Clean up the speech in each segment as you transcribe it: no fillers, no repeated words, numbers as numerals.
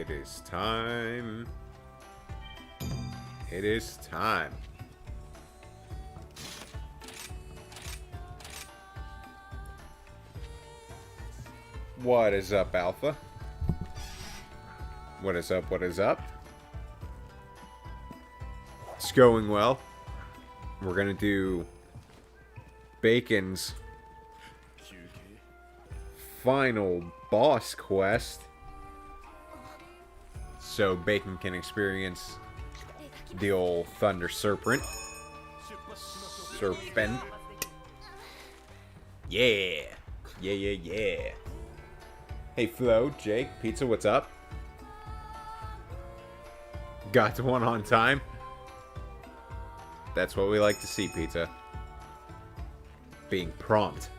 It is time. It is time. What is up, Alpha? What is up? What is up? It's going well. We're gonna do Bacon's final boss quest, so Bacon can experience the old Thunder Serpent. Yeah. Yeah. Hey Flo, Jake, Pizza, what's up? Got to one on time. That's what we like to see, Pizza. Being prompt.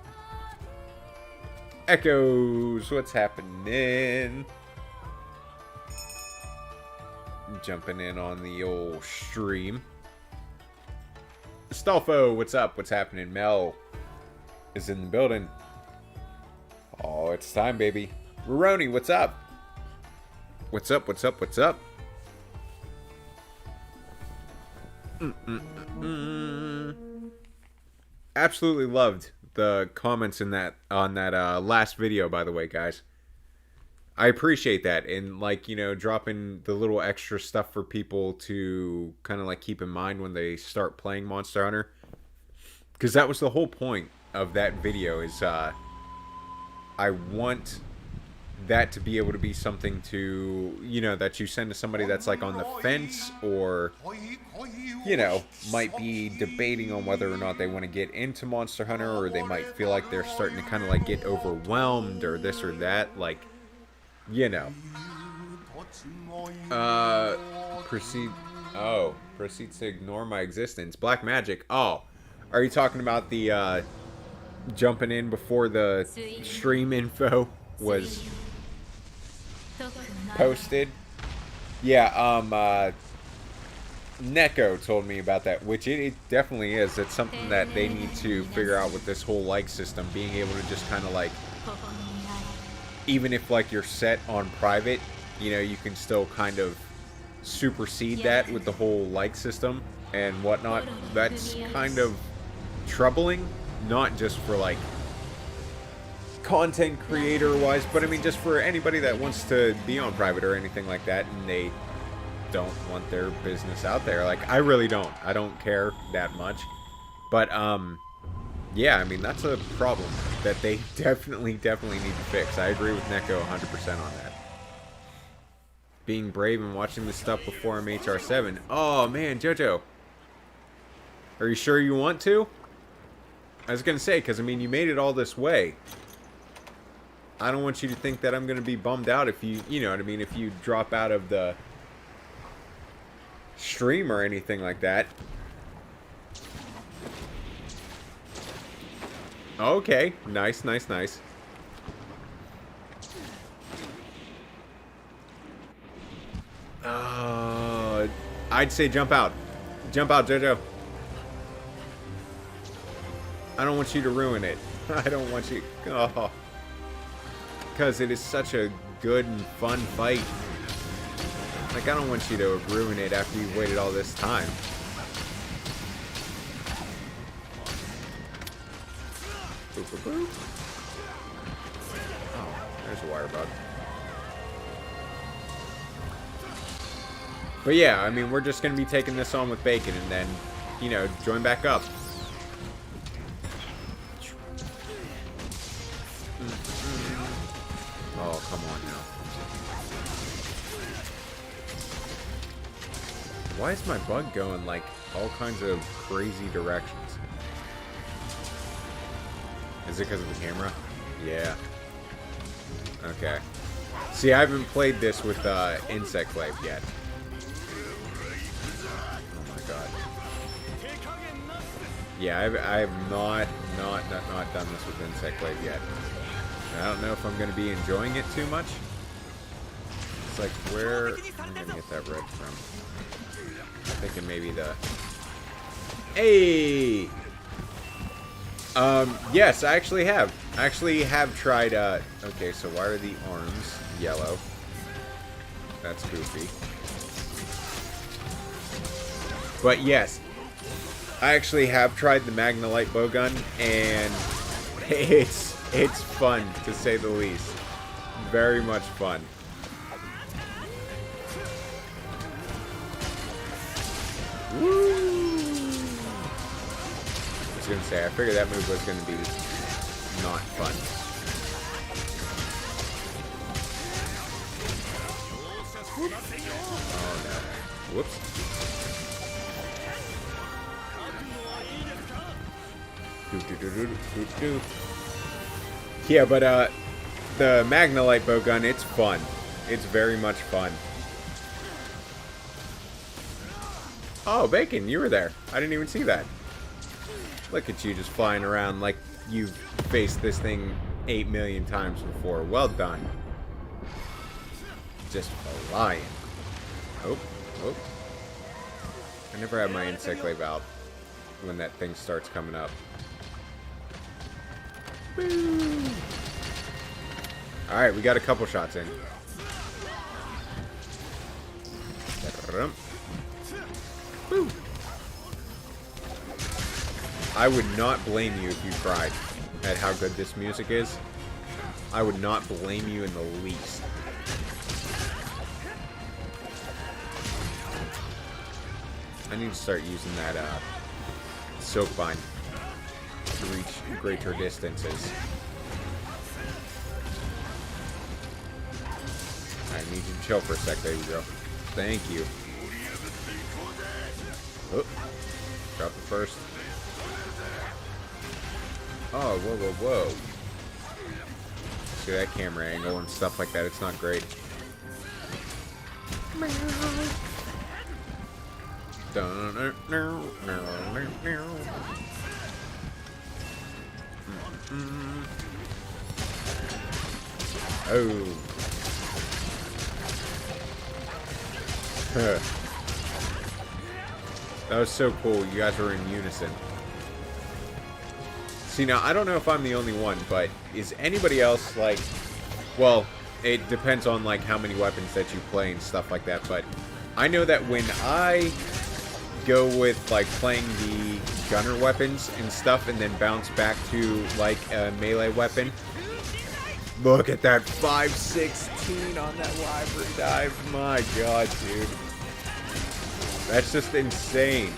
Echoes, what's happening? Jumping in on the old stream. Stolfo, what's up? What's happening? Mel is in the building. Oh, it's time, baby. Roroni, what's up? What's up? What's up? What's up? Absolutely loved the comments in that on that last video, by the way, guys. I appreciate that, and like, you know, dropping the little extra stuff for people to kind of like keep in mind when they start playing Monster Hunter, because that was the whole point of that video. Is I want that to be able to be something to, you know, that you send to somebody that's like on the fence, or, you know, might be debating on whether or not they want to get into Monster Hunter, or they might feel like they're starting to kind of like get overwhelmed or this or that, like, you know. Proceed to ignore my existence. Black Magic. Oh, are you talking about the jumping in before the stream info was posted? Yeah, Neko told me about that, which it definitely is. It's something that they need to figure out with this whole like system, being able to just kind of like, even if like you're set on private, you know, you can still kind of supersede that with the whole like system and whatnot. That's kind of troubling, not just for like content creator wise, but I mean just for anybody that wants to be on private or anything like that, and they don't want their business out there. Like, I really don't. I don't care that much. But yeah, I mean, that's a problem that they definitely need to fix. I agree with Neko 100% on that. Being brave and watching this stuff before I'm HR7. Oh man, Jojo, are you sure you want to? I was gonna say, because I mean, you made it all this way. I don't want you to think that I'm gonna be bummed out if you know what I mean, if you drop out of the stream or anything like that. Okay, nice. I'd say jump out. Jump out, Jojo. I don't want you to ruin it. I don't want you... Oh. Because it is such a good and fun fight. Like, I don't want you to ruin it after you've waited all this time. Boop, boop, boop. Oh, there's a wire bug. But yeah, I mean, we're just going to be taking this on with Bacon and then, you know, join back up. Oh, come on now. Why is my bug going, like, all kinds of crazy directions? Is it because of the camera? Yeah. Okay. See, I haven't played this with Insect Glaive yet. Oh my god. Yeah, I have not done this with Insect Glaive yet. I don't know if I'm going to be enjoying it too much. It's like, where I'm going to get that red from? I'm thinking maybe the... Hey! Yes, I actually have. I actually have tried, okay, so why are the arms yellow? That's goofy. But yes, I actually have tried the Magnalite bowgun, and it's fun, to say the least. Very much fun. Woo! I was gonna say, I figured that move was gonna be not fun. Oh no. Whoops. Yeah, but the Magnalite bowgun, it's fun. It's very much fun. Oh, Bacon, you were there. I didn't even see that. Look at you just flying around like you've faced this thing 8 million times before. Well done. Just flying. Oh, oh. I never have my insect glaive out when that thing starts coming up. Alright, we got a couple shots in. Woo. I would not blame you if you cried at how good this music is. I would not blame you in the least. I need to start using that soap bind to reach greater distances. I need you to chill for a sec. There you go. Thank you. Oh, drop it first. Oh, whoa, whoa, whoa. See that camera angle and stuff like that. It's not great. Oh. That was so cool. You guys were in unison. See, now, I don't know if I'm the only one, but is anybody else, like... Well, it depends on, like, how many weapons that you play and stuff like that, but I know that when I go with, like, playing the gunner weapons and stuff and then bounce back to, like, a melee weapon... Look at that 516 on that library dive. My god, dude. That's just insane.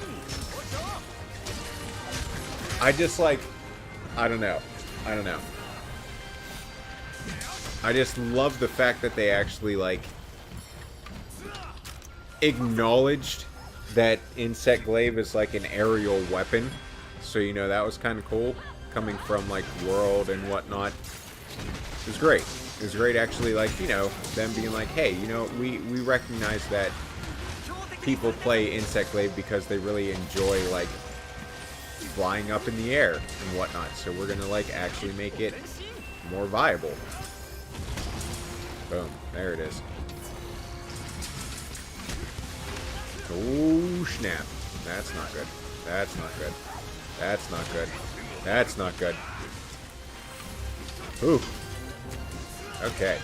I just, like... I don't know. I don't know. I just love the fact that they actually, like, acknowledged that Insect Glaive is, like, an aerial weapon. So, you know, that was kind of cool. Coming from, like, World and whatnot. It was great. It was great, actually, like, you know, them being like, hey, you know, we recognize that people play Insect Glaive because they really enjoy, like, flying up in the air and whatnot. So we're gonna, like, actually make it more viable. Boom. There it is. Oh, snap. That's not good. That's not good. That's not good. That's not good. Ooh. Okay.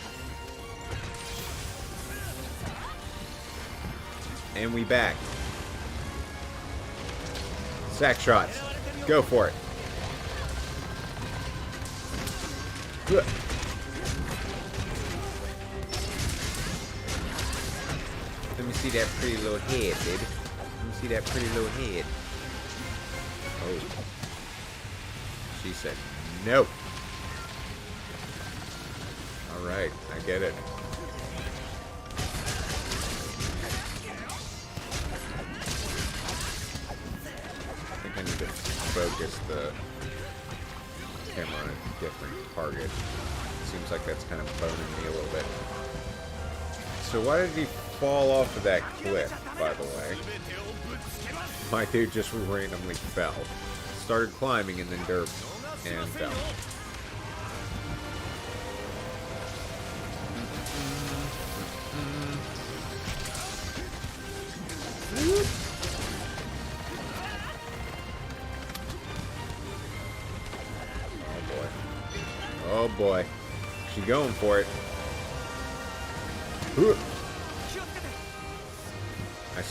And we back. Sack shots. Go for it. Good. Let me see that pretty little head, baby. Let me see that pretty little head. Oh. She said no. Alright, I get it. I think I need to focus the camera on a different target. Seems like that's kind of boning me a little bit. So why did he fall off of that cliff, by the way? My dude just randomly fell. Started climbing and then derped and fell. Oh boy. She going for it.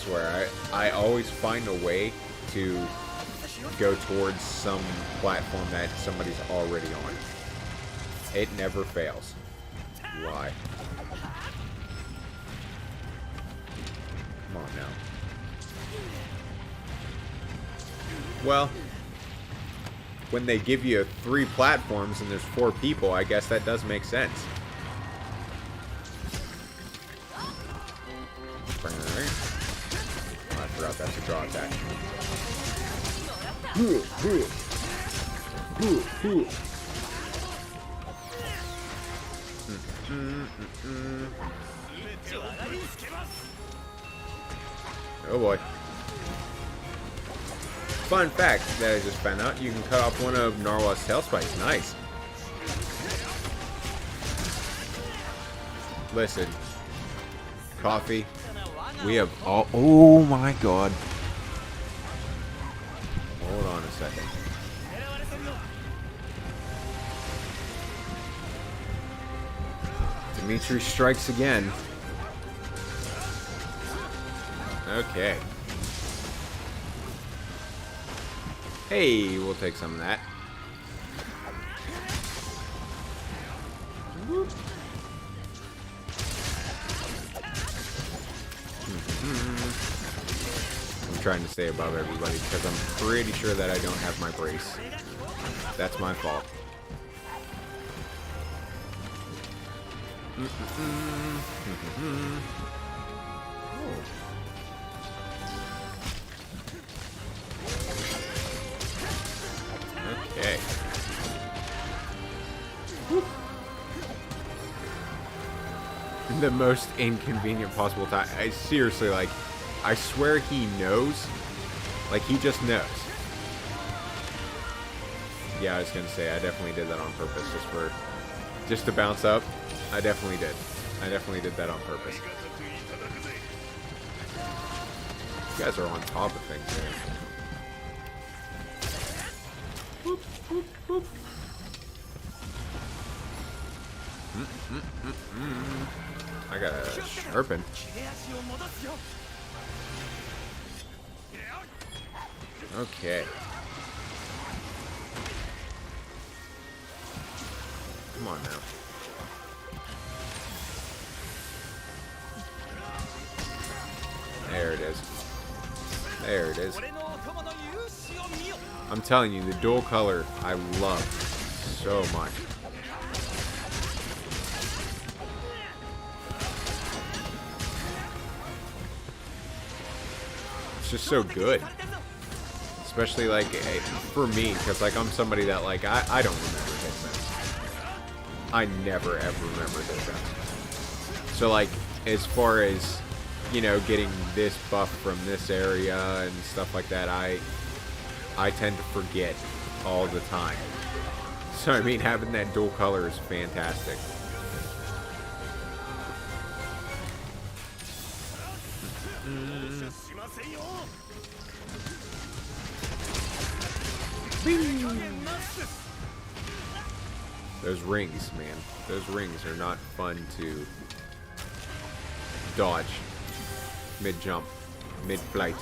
swear, I always find a way to go towards some platform that somebody's already on. It never fails. Why? Come on now. Well, when they give you 3 platforms and there's 4 people, I guess that does make sense. Oh, I forgot that's a draw attack. Oh boy. Fun fact that I just found out, you can cut off one of Narwhal's tail spikes. Nice. Listen. Coffee. We have all... Oh my god. Hold on a second. Dimitri strikes again. Okay. Hey, we'll take some of that. I'm trying to stay above everybody because I'm pretty sure that I don't have my brace. That's my fault. Okay. The most inconvenient possible time. I seriously, like, I swear he knows. Like, he just knows. Yeah, I was gonna say, I definitely did that on purpose, just to bounce up. I definitely did. I definitely did that on purpose. You guys are on top of things here. Boop, boop, boop. I gotta sharpen. Okay. Come on now. There it is. There it is. I'm telling you, the dual color I love so much. It's just so good. Especially, like, for me, because, like, I'm somebody that, like, I don't remember hit. I never, ever remember hit. So, like, as far as, you know, getting this buff from this area and stuff like that, I tend to forget all the time. So, I mean, having that dual color is fantastic. Those rings, man. Those rings are not fun to dodge mid-jump, mid-flight.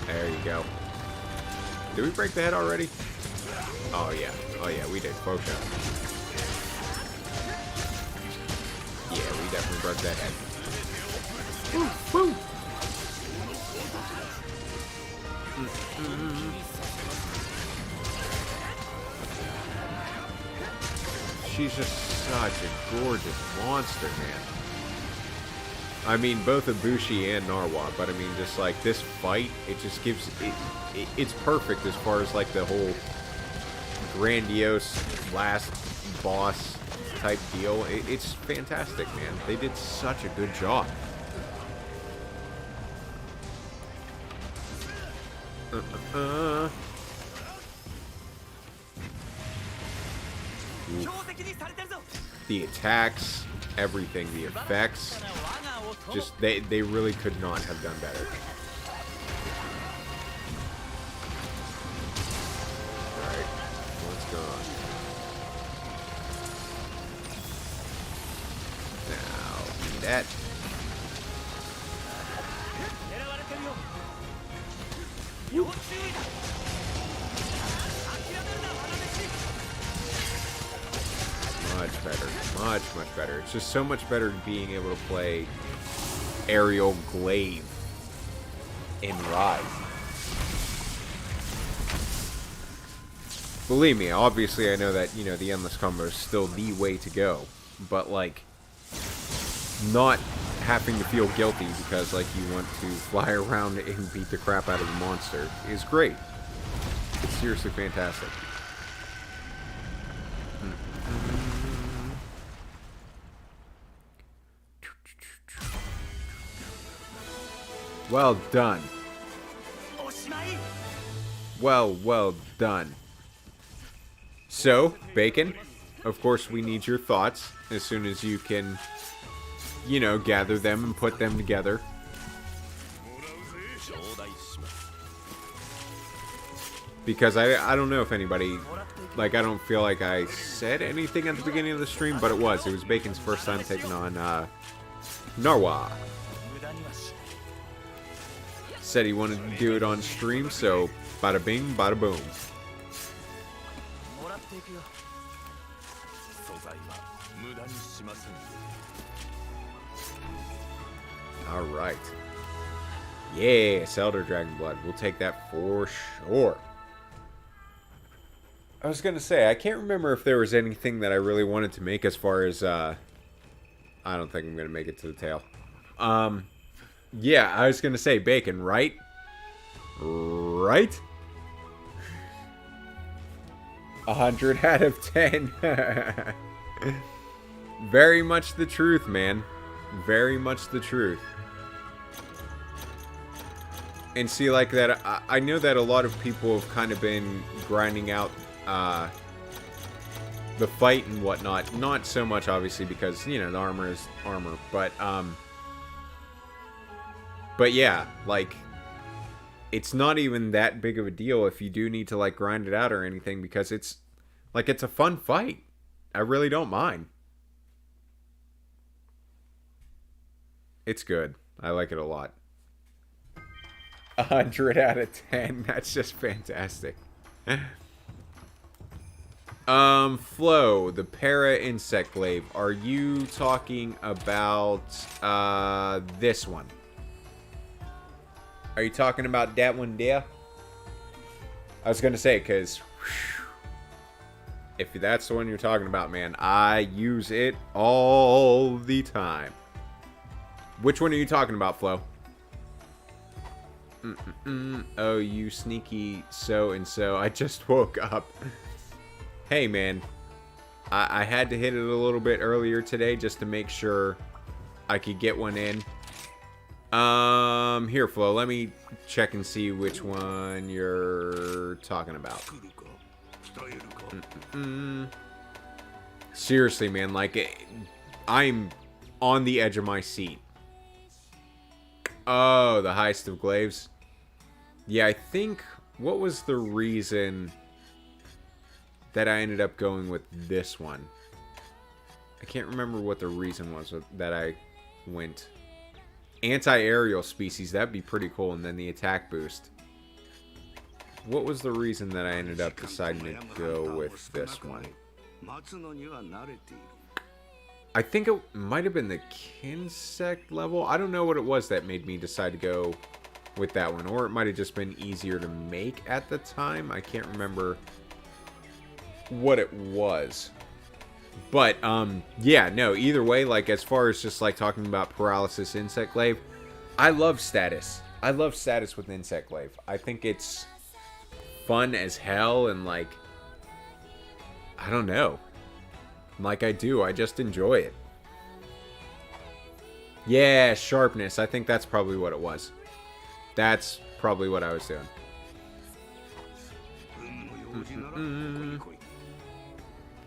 There you go. Did we break the head already? Oh yeah. Oh yeah, we did. Both shots. Yeah, we definitely broke that head. Woo, woo. She's just such a gorgeous monster, man. I mean, both Ibushi and Narwa, but I mean, just like this fight, it just gives it's perfect as far as like the whole grandiose last boss type deal. It's fantastic, man. They did such a good job. The attacks, everything, the effects, just they really could not have done better. Alright, what's going that. Much better. Much, much better. It's just so much better being able to play aerial glaive in Rise. Believe me, obviously I know that, you know, the endless combo is still the way to go. But, like, not having to feel guilty because, like, you want to fly around and beat the crap out of the monster is great. It's seriously fantastic. Well done. Well done. So, Bacon, of course we need your thoughts as soon as you can, you know, gather them and put them together. Because I don't know if anybody, like, I don't feel like I said anything at the beginning of the stream, but it was Bacon's first time taking on Narwa. Said he wanted to do it on stream, so bada bing, bada boom. Alright. Yes, Elder Dragon Blood. We'll take that for sure. I was gonna say, I can't remember if there was anything that I really wanted to make as far as, I don't think I'm gonna make it to the tail. Yeah, I was gonna say Bacon, right? Right? 100 out of 10. Very much the truth, man. Very much the truth. And see, like that, I know that a lot of people have kind of been grinding out the fight and whatnot. Not so much, obviously, because, you know, the armor is armor. But yeah, like, it's not even that big of a deal if you do need to, like, grind it out or anything, because it's, like, it's a fun fight. I really don't mind. It's good. I like it a lot. 100 out of 10. That's just fantastic. Flo, the para-insect glaive. Are you talking about, this one? Are you talking about that one there? I was gonna say, because if that's the one you're talking about, man, I use it all the time. Which one are you talking about, Flo? Oh, you sneaky so-and-so. I just woke up. Hey, man. I had to hit it a little bit earlier today just to make sure I could get one in. Here, Flo, let me check and see which one you're talking about. Seriously, man, like, I'm on the edge of my seat. Oh, the Heist of Glaives. Yeah, I think, what was the reason that I ended up going with this one? I can't remember what the reason was that I went. Anti-aerial species, that'd be pretty cool, and then the attack boost. What was the reason that I ended up deciding to go with this one? I think it might have been the Kinsect level. I don't know what it was that made me decide to go with that one. Or it might have just been easier to make at the time. I can't remember what it was. But, yeah, no, either way, like, as far as just, like, talking about Paralysis Insect Glaive, I love status. I love status with Insect Glaive. I think it's fun as hell, and, like, I don't know. Like I do, I just enjoy it. Yeah, sharpness. I think that's probably what it was. That's probably what I was doing.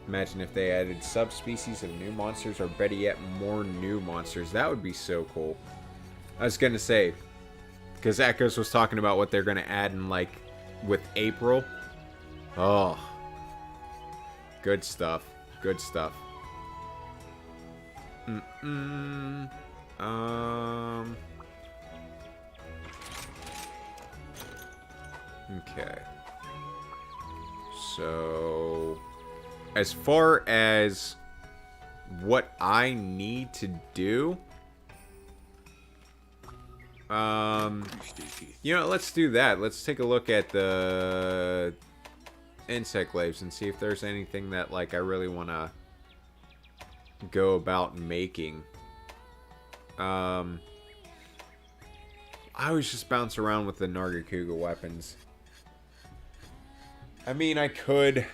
Imagine if they added subspecies of new monsters, or better yet, more new monsters. That would be so cool. I was gonna say, because Echoes was talking about what they're gonna add in, like, with April. Oh. Good stuff. Good stuff. Okay. So, as far as what I need to do, you know, let's do that. Let's take a look at the insect glaives and see if there's anything that, like, I really want to go about making. I always just bounce around with the Nargacuga weapons. I mean, I could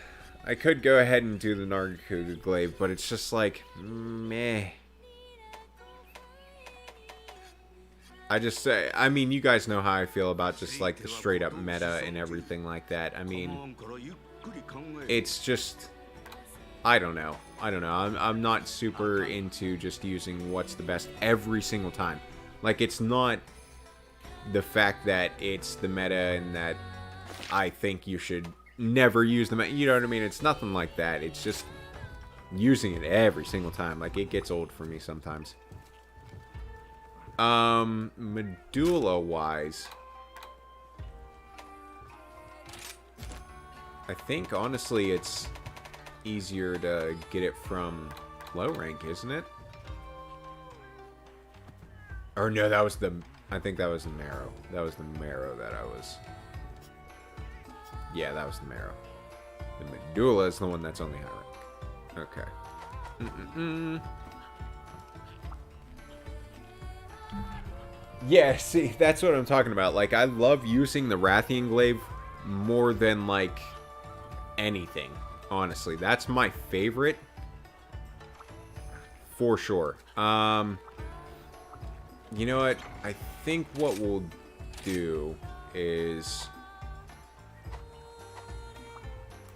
go ahead and do the Nargacuga glaive, but it's just like, meh. I mean, you guys know how I feel about just like the straight up meta and everything like that. I mean, it's just, I don't know. I'm not super into just using what's the best every single time. Like, it's not the fact that it's the meta and that I think you should never use the meta. You know what I mean? It's nothing like that. It's just using it every single time. Like, it gets old for me sometimes. Medulla-wise, I think, honestly, it's easier to get it from low rank, isn't it? Or no, that was the... I think that was the marrow. That was the marrow that I was... Yeah, that was the marrow. The medulla is the one that's only high rank. Okay. Yeah, see, that's what I'm talking about. Like, I love using the Rathian glaive more than, like, anything. Honestly, that's my favorite. For sure. You know what? I think what we'll do is...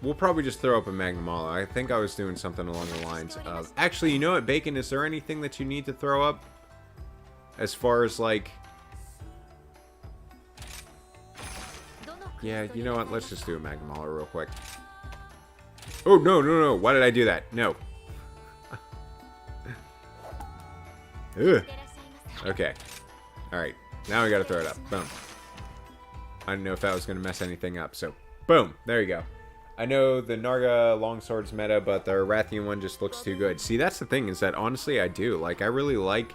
we'll probably just throw up a Magnamala. I think I was doing something along the lines of... Actually, you know what, Bacon? Is there anything that you need to throw up? As far as, like... Yeah, you know what? Let's just do a Magnamala real quick. Oh, no. Why did I do that? No. Ugh. Okay. Alright. Now we gotta throw it up. Boom. I didn't know if that was gonna mess anything up, so... Boom! There you go. I know the Narga longsword's meta, but the Rathian one just looks too good. See, that's the thing, is that honestly I do. Like, I really like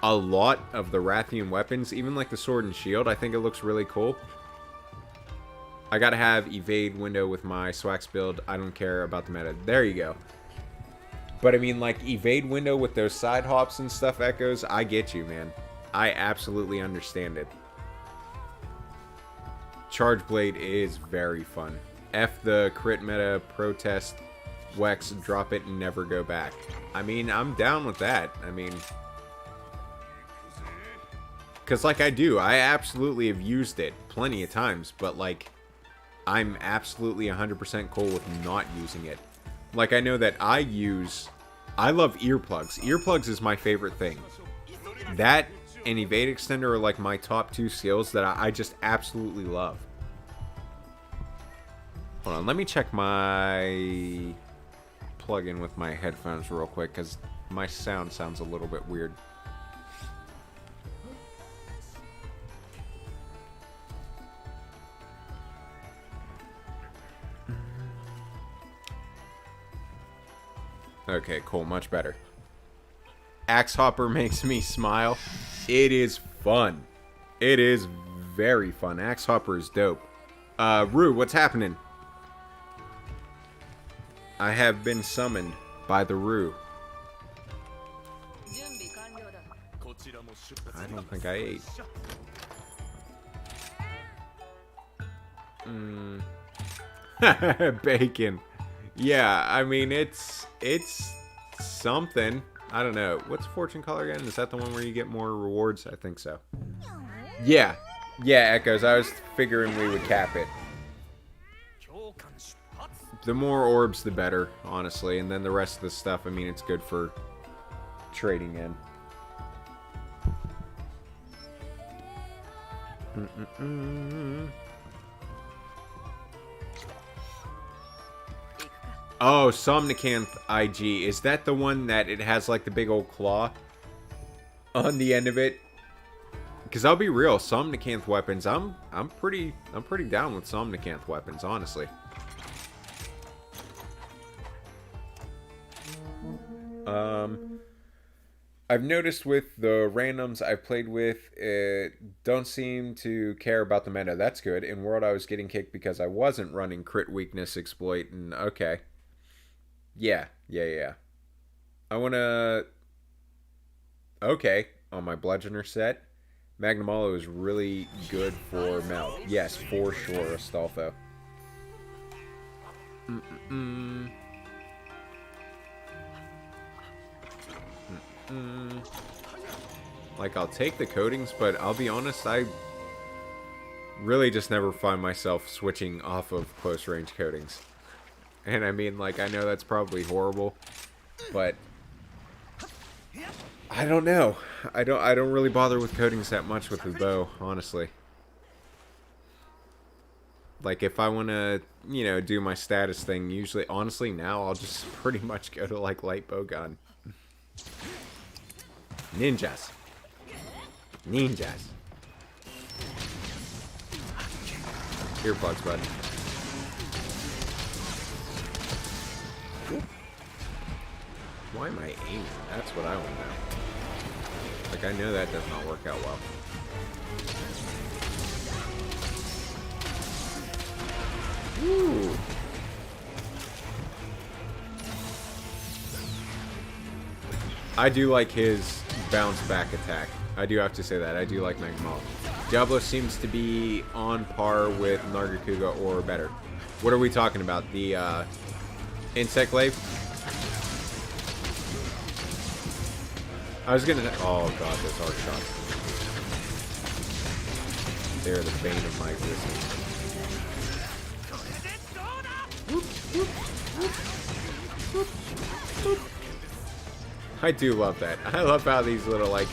a lot of the Rathian weapons, even like the sword and shield. I think it looks really cool. I gotta have evade window with my Swax build. I don't care about the meta. There you go. But I mean, like, evade window with those side hops and stuff, Echoes, I get you, man. I absolutely understand it. Charge Blade is very fun. F the crit meta, protest, Wex, drop it and never go back. I mean, I'm down with that. I mean... because, like, I absolutely have used it plenty of times, but, like, I'm absolutely 100% cool with not using it. Like, I know that I love earplugs. Earplugs is my favorite thing. That and evade extender are, like, my top two skills that I just absolutely love. Hold on, let me check my plug-in with my headphones real quick, because my sound sounds a little bit weird. Okay, cool. Much better. Axe Hopper makes me smile. It is fun. It is very fun. Axe Hopper is dope. Rue, what's happening? I have been summoned by the Rue. I don't think I ate. Bacon. Yeah, I mean, it's something. I don't know. What's fortune color again? Is that the one where you get more rewards? I think so. Yeah. Yeah, Echoes. I was figuring we would cap it. The more orbs, the better, honestly. And then the rest of the stuff, I mean, it's good for trading in. Oh, Somnicanth IG. Is that the one that it has, like, the big old claw? on the end of it. Because I'll be real, Somnicanth weapons, I'm pretty down with Somnicanth weapons, honestly. I've noticed with the randoms I've played with, it don't seem to care about the meta. That's good. In World, I was getting kicked because I wasn't running crit weakness exploit, and okay. Yeah. I wanna... Okay, on my Bludgeoner set, Magnamalo is really good for Meld. Yes, for sure, Astolfo. Like, I'll take the coatings, but I'll be honest, I really just never find myself switching off of close range coatings. And I mean, like, I know that's probably horrible, but I don't know. I don't really bother with coatings that much with the bow, honestly. Like, if I want to, you know, do my status thing, usually, honestly, now I'll just pretty much go to, like, light bow gun. Ninjas. Earplugs, bud. Why am I aiming? That's what I want to know. Like, I know that does not work out well. Ooh. I do like his bounce back attack. I do have to say that. I do like Magmalo. Diablo seems to be on par with Nargacuga or better. What are we talking about? The insect glaive? I was gonna... Oh god, those arc shots. They're the bane of my existence. I do love that. I love how these little, like,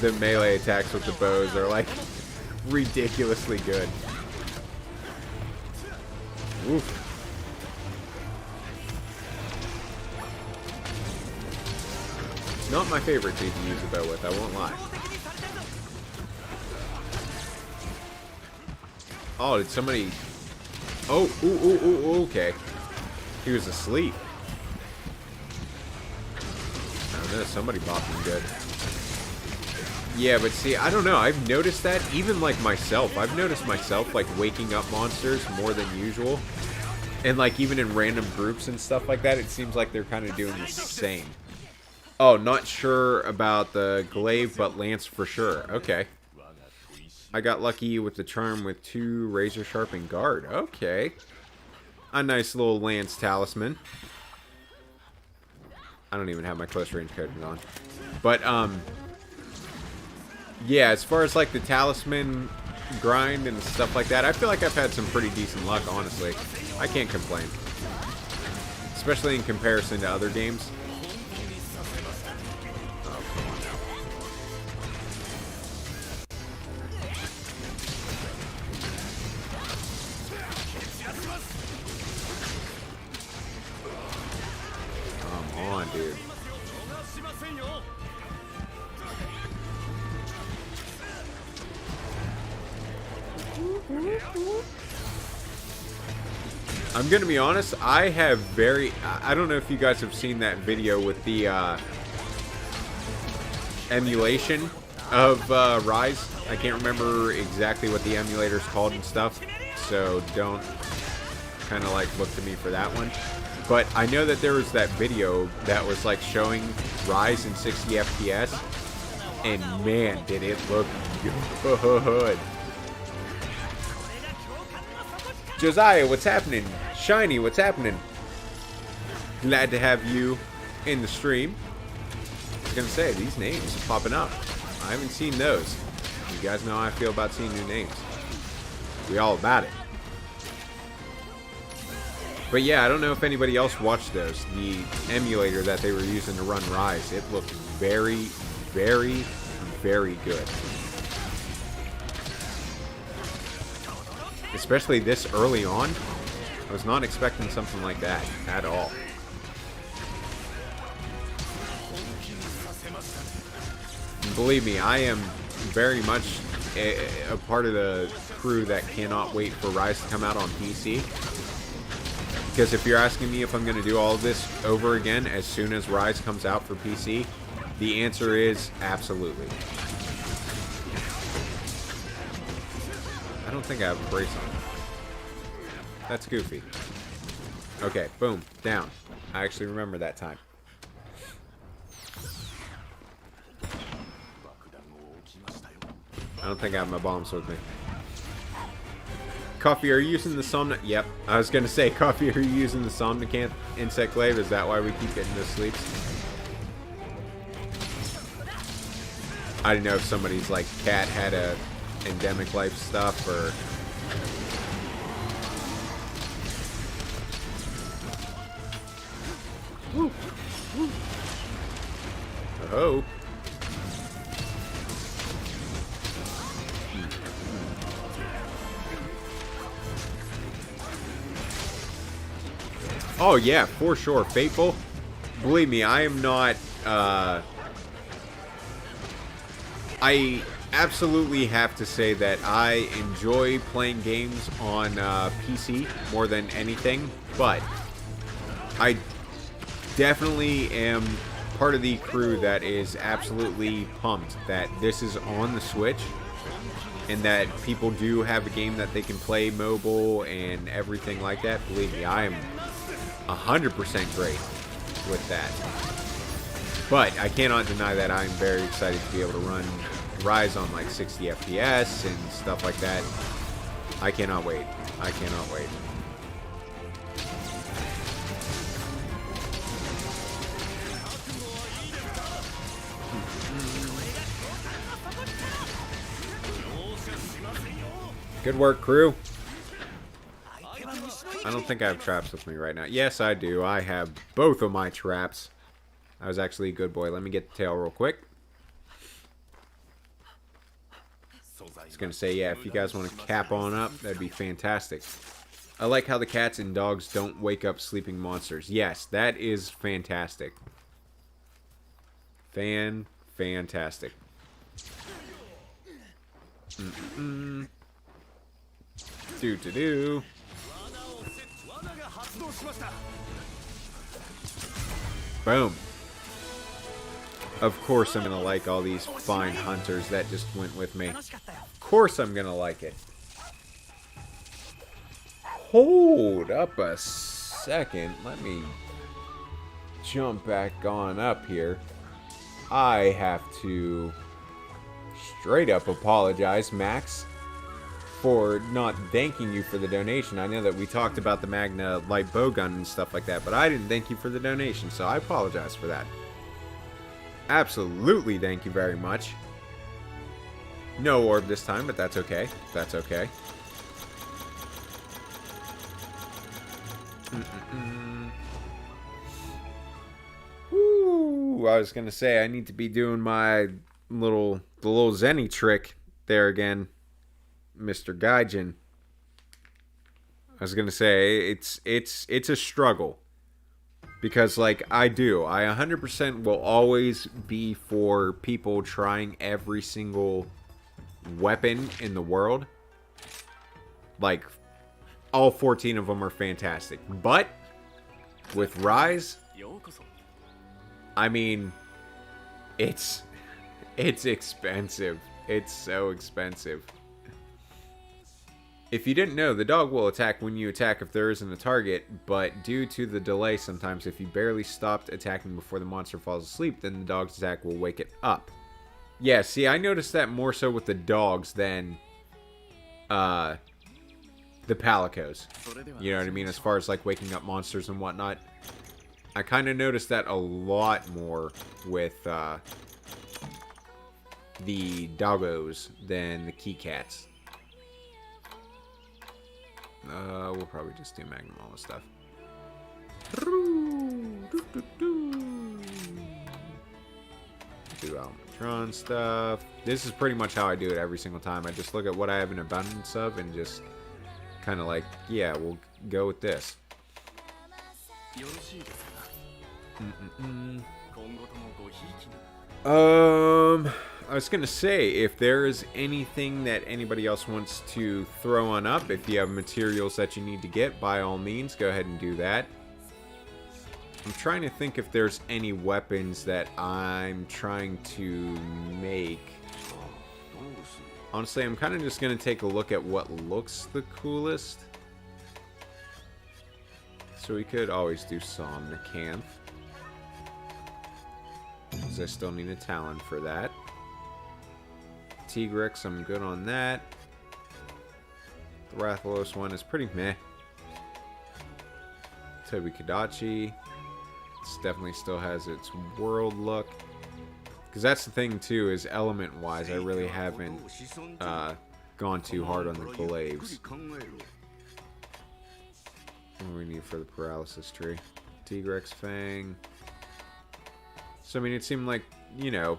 the melee attacks with the bows are, like, ridiculously good. Oof. It's not my favorite to use a bow with, I won't lie. Oh, did somebody... Oh, ooh, okay. He was asleep. I don't know, somebody bopped him good. Yeah, but see, I don't know, I've noticed that, even like myself, I've noticed myself, like, waking up monsters more than usual. And, like, even in random groups and stuff like that, it seems like they're kind of doing the same. Oh, not sure about the glaive, but lance for sure. Okay. I got lucky with the charm with 2 razor sharp and guard. Okay. A nice little lance talisman. I don't even have my close range coating on. But, yeah, as far as, like, the talisman grind and stuff like that, I feel like I've had some pretty decent luck, honestly. I can't complain. Especially in comparison to other games. Oh, come on now. Come on, dude. I'm gonna be honest, I have I don't know if you guys have seen that video with the emulation of Rise. I can't remember exactly what the emulator's called and stuff, so don't kind of like look to me for that one. But I know that there was that video that was like showing Rise in 60 FPS, and man, did it look good. Josiah, what's happening? Shiny, what's happening? Glad to have you in the stream. I was gonna say, these names are popping up. I haven't seen those. You guys know how I feel about seeing new names. We all about it. But yeah, I don't know if anybody else watched those. The emulator that they were using to run Rise, it looked very, very, very good. Especially this early on. I was not expecting something like that at all. And believe me, I am very much a part of the crew that cannot wait for Rise to come out on PC. Because if you're asking me if I'm going to do all of this over again as soon as Rise comes out for PC, the answer is absolutely. I don't think I have a brace on. That's goofy. Okay, boom, down. I actually remember that time. I don't think I have my bombs with me. Coffee, are you using the Somna? Yep. I was going to say, Coffee, are you using the Somnicant Insect Glaive? Is that why we keep getting those sleeps? I didn't know if somebody's, like, cat had a endemic life stuff, or... Woo. Woo. Oh. Oh yeah, for sure. Fateful. Believe me, I am not, I absolutely have to say that I enjoy playing games on PC more than anything, but I definitely am part of the crew that is absolutely pumped that this is on the Switch and that people do have a game that they can play mobile and everything like that. Believe me, I am 100% great with that. But I cannot deny that I'm very excited to be able to run Rise on like 60 FPS and stuff like that. I cannot wait. I cannot wait. Good work, crew. I don't think I have traps with me right now. Yes, I do. I have both of my traps. I was actually a good boy. Let me get the tail real quick. I was going to say, yeah, if you guys want to cap on up, that'd be fantastic. I like how the cats and dogs don't wake up sleeping monsters. Yes, that is fantastic. Fantastic. Do. Boom. Of course I'm gonna like all these fine hunters that just went with me. Of course I'm gonna like it. Hold up a second. Let me jump back on up here. I have to straight up apologize, Max, for not thanking you for the donation. I know that we talked about the Magna light bowgun and stuff like that, but I didn't thank you for the donation, so I apologize for that. Absolutely, thank you very much. No orb this time, but that's okay. That's okay. Ooh, I was gonna say I need to be doing my the little Zenny trick there again, Mr. Gaijin. I was gonna say it's a struggle because like I 100% will always be for people trying every single weapon in the world. Like all 14 of them are fantastic, but with Rise, I mean, it's expensive. It's so expensive. If you didn't know, the dog will attack when you attack if there isn't a target, but due to the delay sometimes, if you barely stopped attacking before the monster falls asleep, then the dog's attack will wake it up. Yeah, see, I noticed that more so with the dogs than the Palicos. You know what I mean? As far as like waking up monsters and whatnot. I kind of noticed that a lot more with the doggos than the key cats. We'll probably just do Magnum all this stuff. Do Almatron stuff. This is pretty much how I do it every single time. I just look at what I have an abundance of and just kind of like, yeah, we'll go with this. I was gonna say, if there is anything that anybody else wants to throw on up, if you have materials that you need to get, by all means, go ahead and do that. I'm trying to think if there's any weapons that I'm trying to make. Honestly, I'm kind of just gonna take a look at what looks the coolest. So we could always do Somnicanth, because I still need a Talon for that. Tigrex, I'm good on that. The Rathalos one is pretty meh. Tobi Kadachi. This definitely still has its world look. Because that's the thing too, is element-wise, I really haven't gone too hard on the glaives. What do we need for the paralysis tree? Tigrex Fang. So, I mean, it seemed like, you know,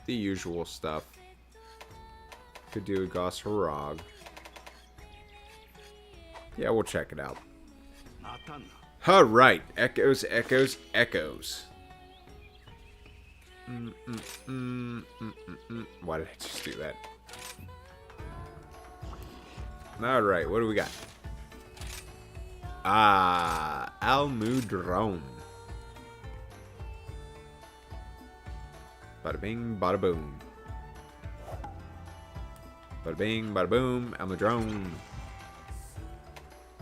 the usual stuff. Could do a Goss Harag. Yeah, we'll check it out. Alright. Echoes, echoes, echoes. Why did I just do that? Alright, what do we got? Almudrone. Bada bing, bada boom. Bada bing, bada boom, Almudrone.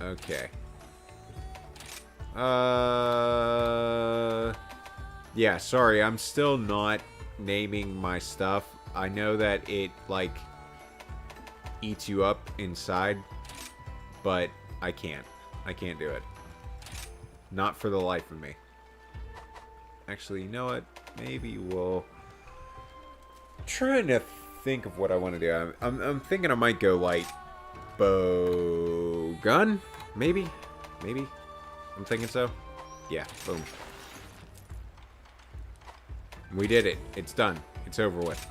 Okay. Yeah, sorry, I'm still not naming my stuff. I know that it, like, eats you up inside, but I can't. I can't do it. Not for the life of me. Actually, you know what? Maybe we'll... I'm trying to think of what I want to do. I'm thinking I might go, like, bow gun? Maybe? Maybe? I'm thinking so. Yeah, boom. We did it. It's done. It's over with.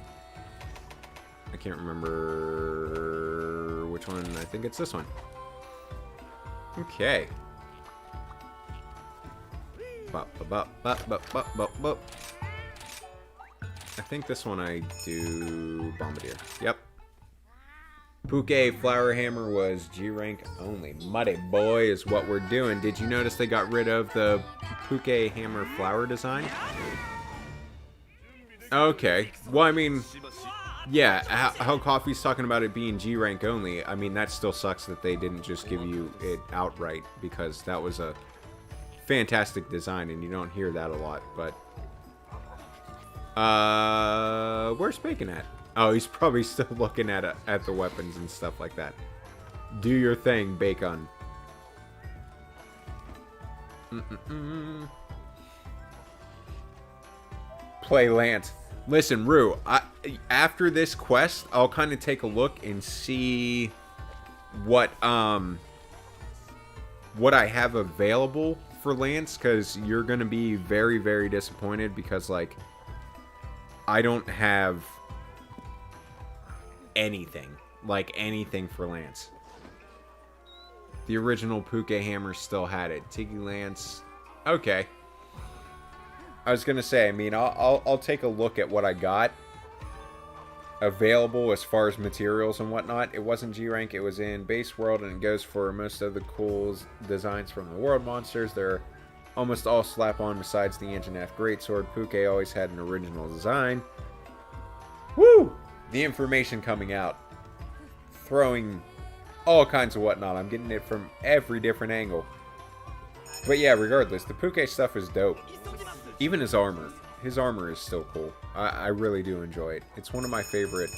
I can't remember which one. I think it's this one. Okay. I think this one I do Bombardier. Yep. Puke Flower Hammer was G rank only. Muddy boy is what we're doing. Did you notice they got rid of the Puke Hammer flower design? Okay. Well, I mean, yeah, how Coffee's talking about it being G rank only. I mean, that still sucks that they didn't just give you it outright, because that was a fantastic design and you don't hear that a lot. But where's Bacon at? Oh, he's probably still looking at the weapons and stuff like that. Do your thing, Bacon. Play Lance. Listen, Rue, after this quest, I'll kind of take a look and see what I have available for Lance, because you're going to be very, very disappointed, because, like, I don't have anything, like, anything for Lance. The original Puke Hammer still had it. Tiggy Lance, okay. I was gonna say, I mean, I'll take a look at what I got available as far as materials and whatnot. It wasn't G rank, it was in base world, and it goes for most of the cool designs from the world monsters. They're almost all slap on besides the Anjanath Greatsword. Puke always had an original design. Woo! The information coming out, throwing all kinds of whatnot. I'm getting it from every different angle. But yeah, regardless, the Puke stuff is dope. Even his armor. His armor is still cool. I really do enjoy it. It's one of my favorite,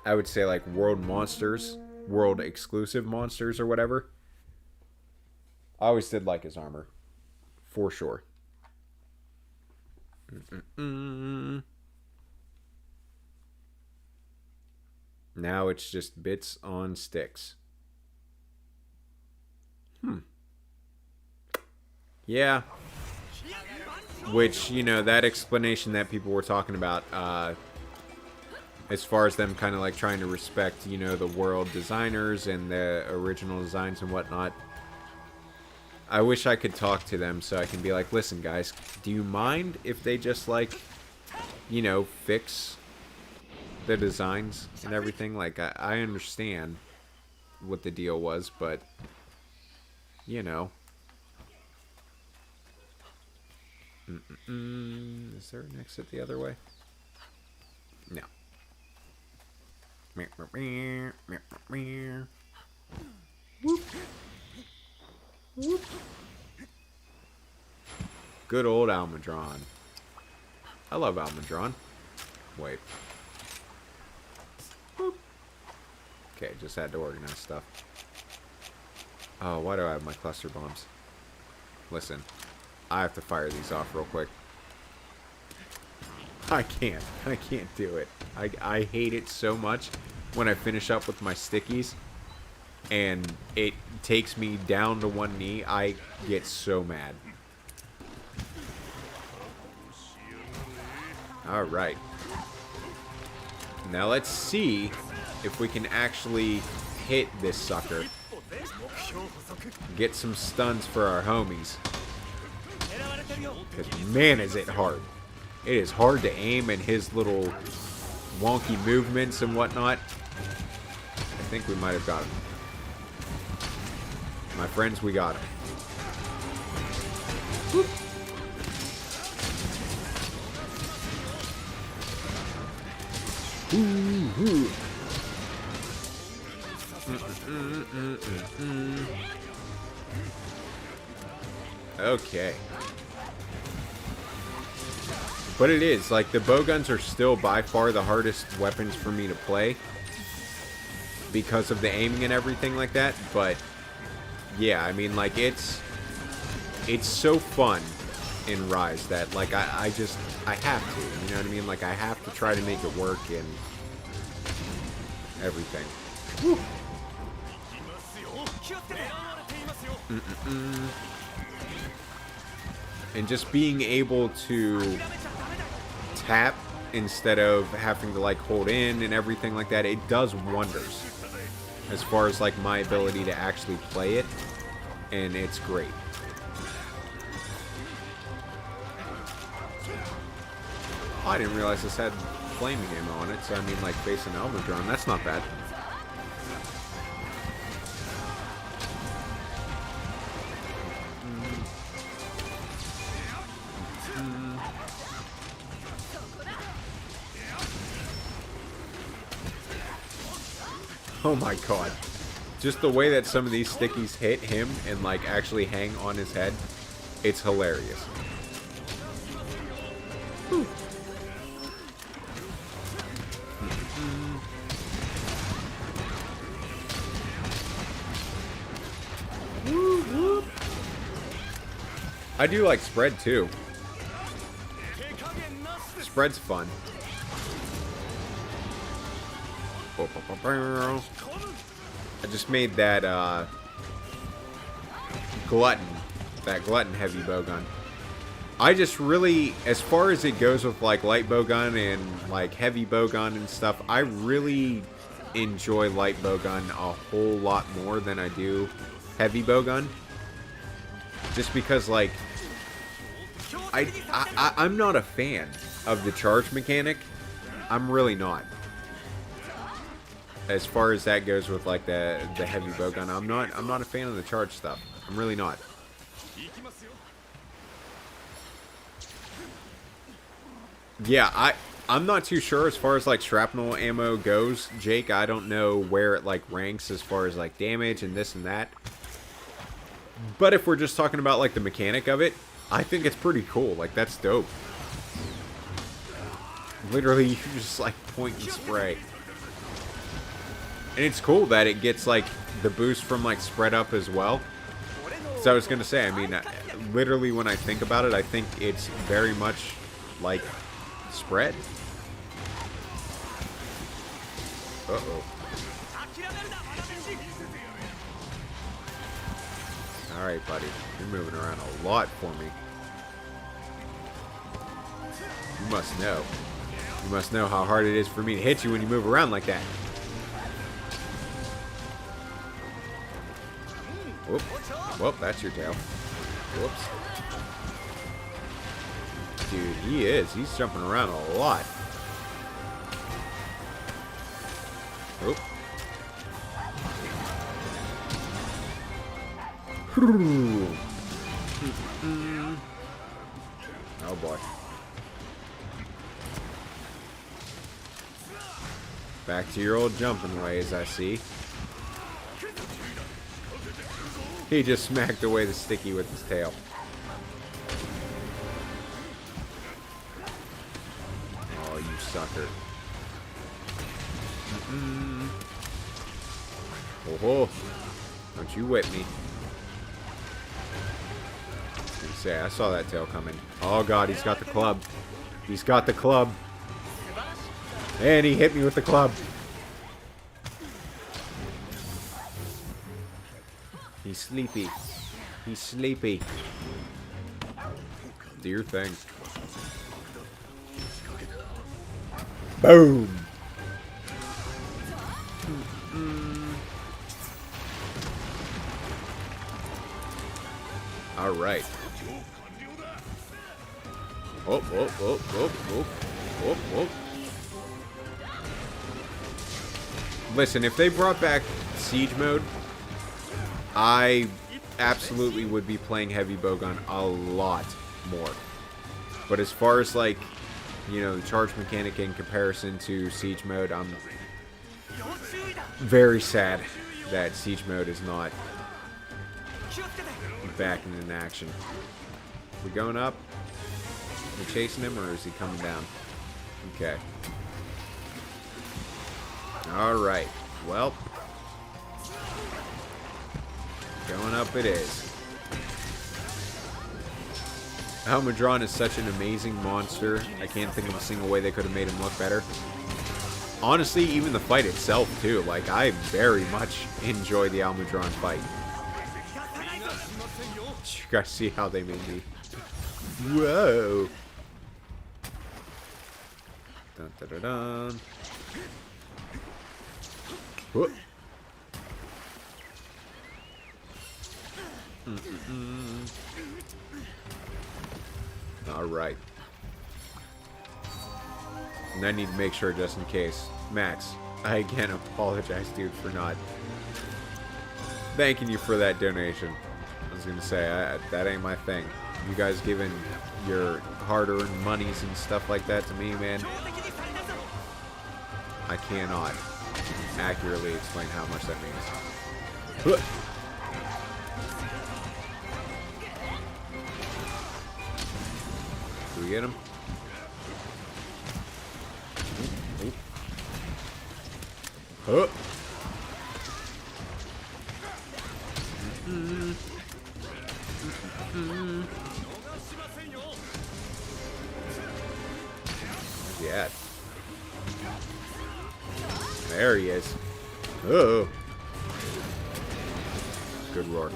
I would say, like, world monsters. World exclusive monsters or whatever. I always did like his armor. For sure. Now it's just bits on sticks. Yeah. Which, you know, that explanation that people were talking about, as far as them kind of like trying to respect, you know, the world designers and the original designs and whatnot. I wish I could talk to them so I can be like, listen, guys, do you mind if they just, like, you know, fix the designs and everything? Like, I understand what the deal was, but, you know. Is there an exit the other way? No. Whoop. Whoop. Good old Almudron. I love Almudron. Wait. Boop. Okay, just had to organize stuff. Oh, why do I have my cluster bombs? Listen, I have to fire these off real quick. I can't do it. I hate it so much when I finish up with my stickies and it takes me down to one knee. I get so mad. Alright. Now let's see if we can actually hit this sucker. Get some stuns for our homies. Because man is it hard. It is hard to aim and his little wonky movements and whatnot. I think we might have got him. My friends, we got him. Whoop. Ooh. Okay. But it is, like, the bowguns are still by far the hardest weapons for me to play because of the aiming and everything like that, but yeah, I mean, like, it's so fun in Rise that, like, I have to, you know what I mean? Like, I have to try to make it work and everything. Woo. And just being able to tap instead of having to, like, hold in and everything like that, it does wonders as far as, like, my ability to actually play it, and it's great. Oh, I didn't realize this had flaming ammo on it, so I mean, like, facing Almudron, that's not bad. Oh my god. Just the way that some of these stickies hit him and, like, actually hang on his head, it's hilarious. Whew. I do like spread too. Spread's fun. I just made that glutton heavy bowgun. I just really, as far as it goes with, like, light bowgun and, like, heavy bowgun and stuff, I really enjoy light bowgun a whole lot more than I do heavy bowgun. Just because, like, I'm not a fan of the charge mechanic. I'm really not. As far as that goes with, like, the heavy bowgun, I'm not a fan of the charge stuff. I'm really not. Yeah, I'm not too sure as far as, like, shrapnel ammo goes, Jake. I don't know where it, like, ranks as far as, like, damage and this and that. But if we're just talking about, like, the mechanic of it, I think it's pretty cool. Like, that's dope. Literally, you just, like, point and spray. And it's cool that it gets, like, the boost from, like, spread up as well. So I was going to say, I mean, literally when I think about it, I think it's very much like spread. Uh-oh. Alright, buddy. You're moving around a lot for me. You must know. You must know how hard it is for me to hit you when you move around like that. Whoop. Well, that's your tail. Whoops. Dude, he is. He's jumping around a lot. Oop. Oh boy. Back to your old jumping ways, I see. He just smacked away the sticky with his tail. Oh, you sucker. Oh, don't you whip me. Say, I saw that tail coming. Oh god, he's got the club. He's got the club. And he hit me with the club. He's sleepy. He's sleepy. Do your thing. Boom. All right. Oh, oh, oh, oh, oh, oh, oh. Listen, if they brought back Siege Mode, I absolutely would be playing Heavy Bowgun a lot more. But as far as, like, you know, the charge mechanic in comparison to Siege Mode, I'm very sad that Siege Mode is not back in action. We going up? We chasing him, or is he coming down? Okay. Alright. Well. Going up it is. Almudron is such an amazing monster. I can't think of a single way they could have made him look better. Honestly, even the fight itself, too. Like, I very much enjoy the Almudron fight. You guys see how they made me? Whoa! Dun, dun, dun, dun. Whoop. All right. And I need to make sure just in case. Max, I again apologize, dude, for not thanking you for that donation. I was going to say, that ain't my thing. You guys giving your hard-earned monies and stuff like that to me, man. I cannot accurately explain how much that means. Do we get him? Huh? Yeah. There he is. Oh. Good roar.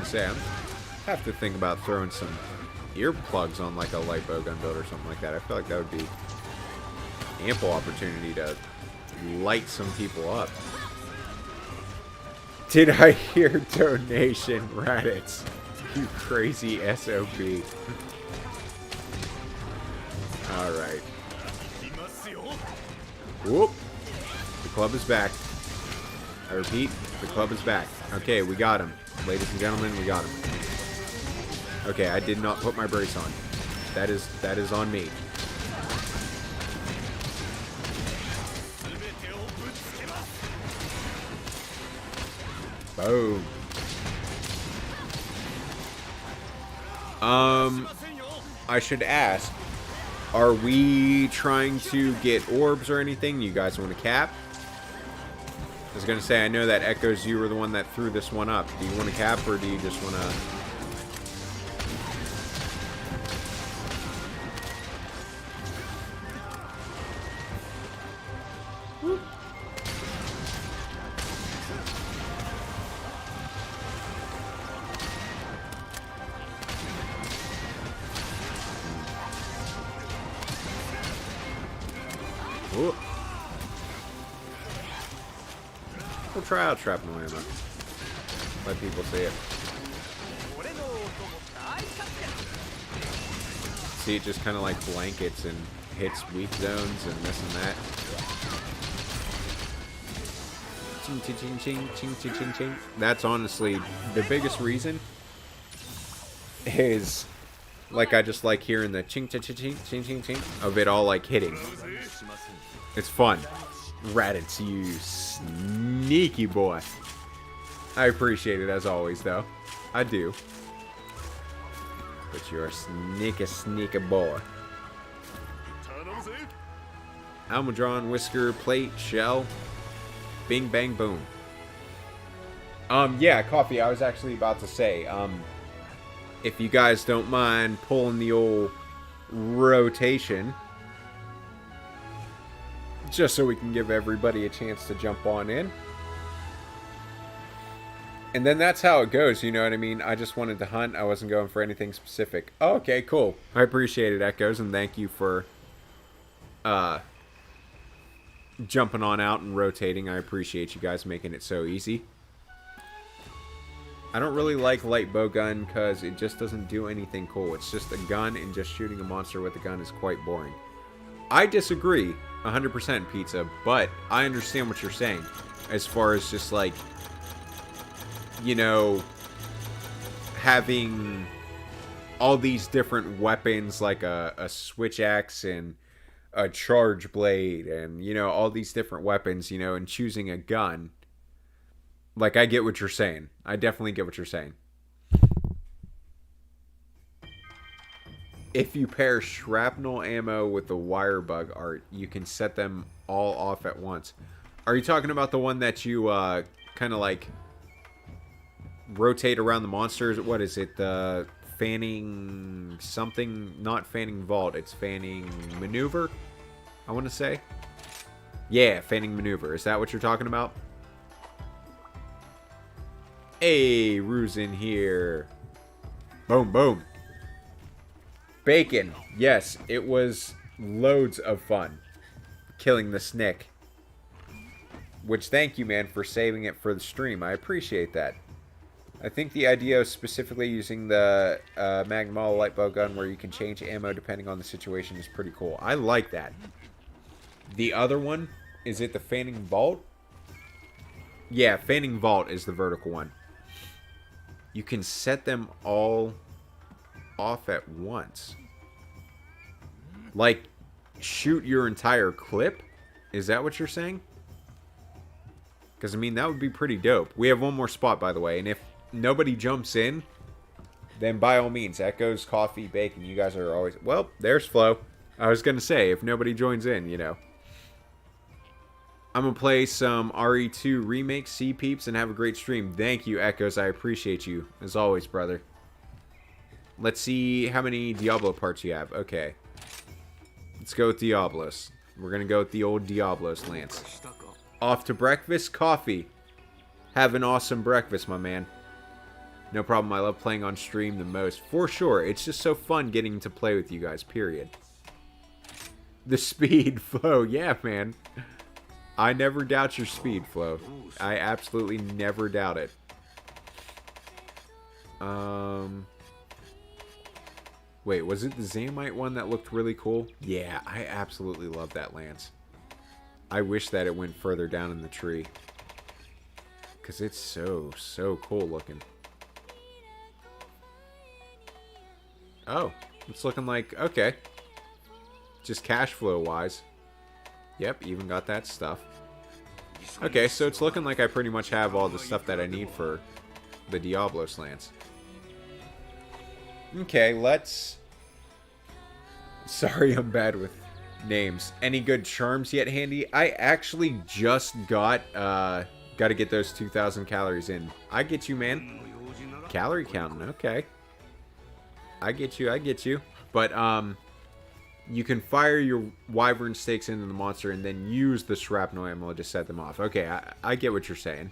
Sam, have to think about throwing some earplugs on like a light bowgun build or something like that. I feel like that would be ample opportunity to light some people up. Did I hear donation, Raditz? You crazy SOB. Alright. Whoop. The club is back. I repeat, the club is back. Okay, we got him. Ladies and gentlemen, we got him. Okay, I did not put my brace on. That is on me. Boom. I should ask, are we trying to get orbs or anything? You guys want to cap? I was going to say, I know that Echoes, you were the one that threw this one up. Do you want to cap, or do you just want to... Whoop. We'll try out Shrapnel Ammo. Let people see it. See, it just kind of like blankets and hits weak zones and this and that. Ching, ching, ching, ching, ching, ching, ching, ching. That's honestly the biggest reason is, like, I just like hearing the ching, ching, ching, ching, ching, ching, ching of it all, like, hitting. It's fun. Raditz, you sneaky boy. I appreciate it as always, though. I do. But you're a sneaky boy. Almudron, Whisker, Plate, Shell. Bing, bang, boom. Yeah, Coffee, I was actually about to say, if you guys don't mind pulling the old rotation, just so we can give everybody a chance to jump on in. And then that's how it goes, you know what I mean? I just wanted to hunt. I wasn't going for anything specific. Oh, okay, cool. I appreciate it, Echoes, and thank you for jumping on out and rotating. I appreciate you guys making it so easy. I don't really like light bow gun because it just doesn't do anything cool. It's just a gun, and just shooting a monster with a gun is quite boring. I disagree 100%, Pizza, but I understand what you're saying as far as just like, you know, having all these different weapons like a switch axe and a charge blade and, you know, all these different weapons, you know, and choosing a gun. Like, I get what you're saying. I definitely get what you're saying. If you pair shrapnel ammo with the wire bug art, you can set them all off at once. Are you talking about the one that you kind of like rotate around the monsters? What is it? The fanning something? Not fanning vault. It's fanning maneuver, I want to say. Yeah, fanning maneuver. Is that what you're talking about? Hey, Rue's in here. Boom, boom. Bacon. Yes, it was loads of fun killing the Snick. Which, thank you, man, for saving it for the stream. I appreciate that. I think the idea of specifically using the Magmall light bow gun where you can change ammo depending on the situation is pretty cool. I like that. The other one, is it the fanning vault? Yeah, fanning vault is the vertical one. You can set them all off at once. Like, shoot your entire clip? Is that what you're saying? Because, I mean, that would be pretty dope. We have one more spot, by the way. And if nobody jumps in, then by all means, Echoes, Coffee, Bacon, you guys are always... Well, there's Flo. I was going to say, if nobody joins in, you know. I'm going to play some RE2 Remake, see peeps, and have a great stream. Thank you, Echoes. I appreciate you, as always, brother. Let's see how many Diablo parts you have. Okay. Let's go with Diablos. We're going to go with the old Diablos, Lance. Off to breakfast? Coffee. Have an awesome breakfast, my man. No problem. I love playing on stream the most. For sure. It's just so fun getting to play with you guys, period. The speed, Flo. Yeah, man. I never doubt your speed, Flo. I absolutely never doubt it. Wait, was it the Zamite one that looked really cool? Yeah, I absolutely love that lance. I wish that it went further down in the tree. Because it's so cool looking. Oh, it's looking like, okay. Just cash flow wise. Yep, even got that stuff. Okay, so it's looking like I pretty much have all the stuff that I need for the Diablos lance. Okay, let's... Sorry, I'm bad with names. Any good charms yet, Handy? I actually just got to get those 2,000 calories in. I get you, man. Calorie counting, okay. I get you. But, you can fire your wyvern stakes into the monster and then use the shrapnel ammo to set them off. Okay, I get what you're saying.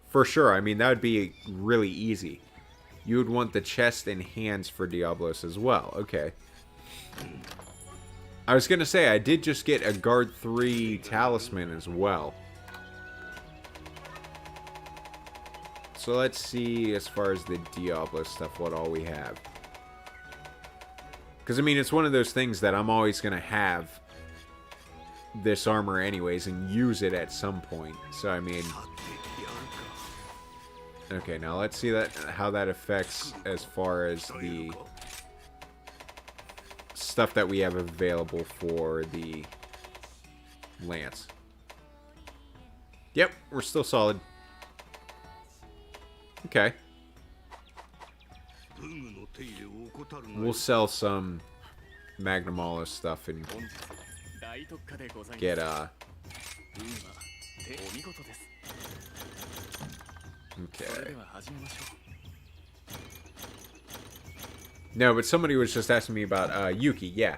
For sure, I mean, that would be really easy. You would want the chest and hands for Diablos as well. Okay. I was going to say, I did just get a Guard 3 talisman as well. So let's see, as far as the Diablo stuff, what all we have. Because, I mean, it's one of those things that I'm always going to have this armor anyways and use it at some point. So, I mean... Okay, now let's see how that affects as far as the stuff that we have available for the lance. Yep, we're still solid. Okay. We'll sell some Magnamala stuff and get okay. No, but somebody was just asking me about Yuki. Yeah.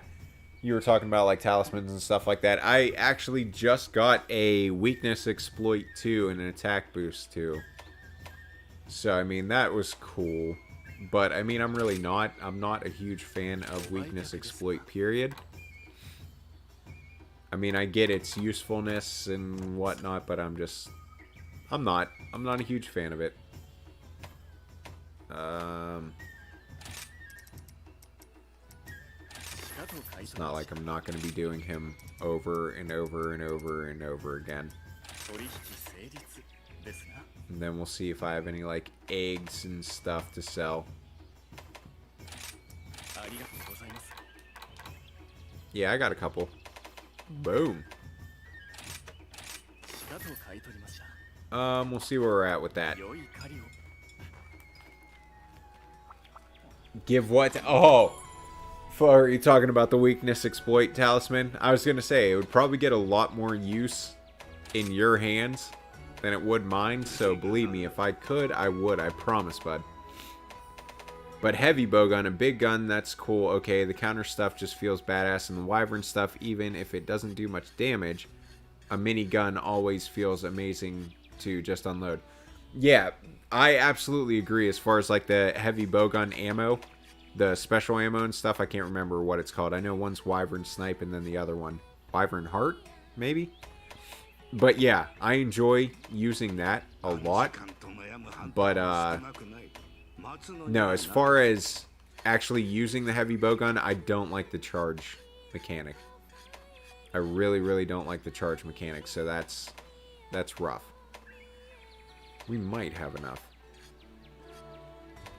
You were talking about like talismans and stuff like that. I actually just got a weakness exploit too and an attack boost too. So, I mean, that was cool. But, I mean, I'm not a huge fan of weakness exploit, period. I mean, I get its usefulness and whatnot, but I'm not a huge fan of it. It's not like I'm not going to be doing him over and over and over and over again. And then we'll see if I have any, like, eggs and stuff to sell. Yeah, I got a couple. Boom. We'll see where we're at with that. Give what? Oh! Are you talking about the weakness exploit talisman? I was going to say, it would probably get a lot more use in your hands than it would mine, so believe me, if I could, I would, I promise, bud. But heavy bowgun, a big gun, that's cool. Okay, the counter stuff just feels badass, and the wyvern stuff, even if it doesn't do much damage, a mini gun always feels amazing to just unload. Yeah, I absolutely agree as far as like the heavy bowgun ammo, the special ammo and stuff. I can't remember what it's called. I know one's wyvern snipe and then the other one, wyvern heart, maybe? But yeah, I enjoy using that a lot. But, no, as far as actually using the heavy bowgun, I don't like the charge mechanic. I really, really don't like the charge mechanic, so that's rough. We might have enough.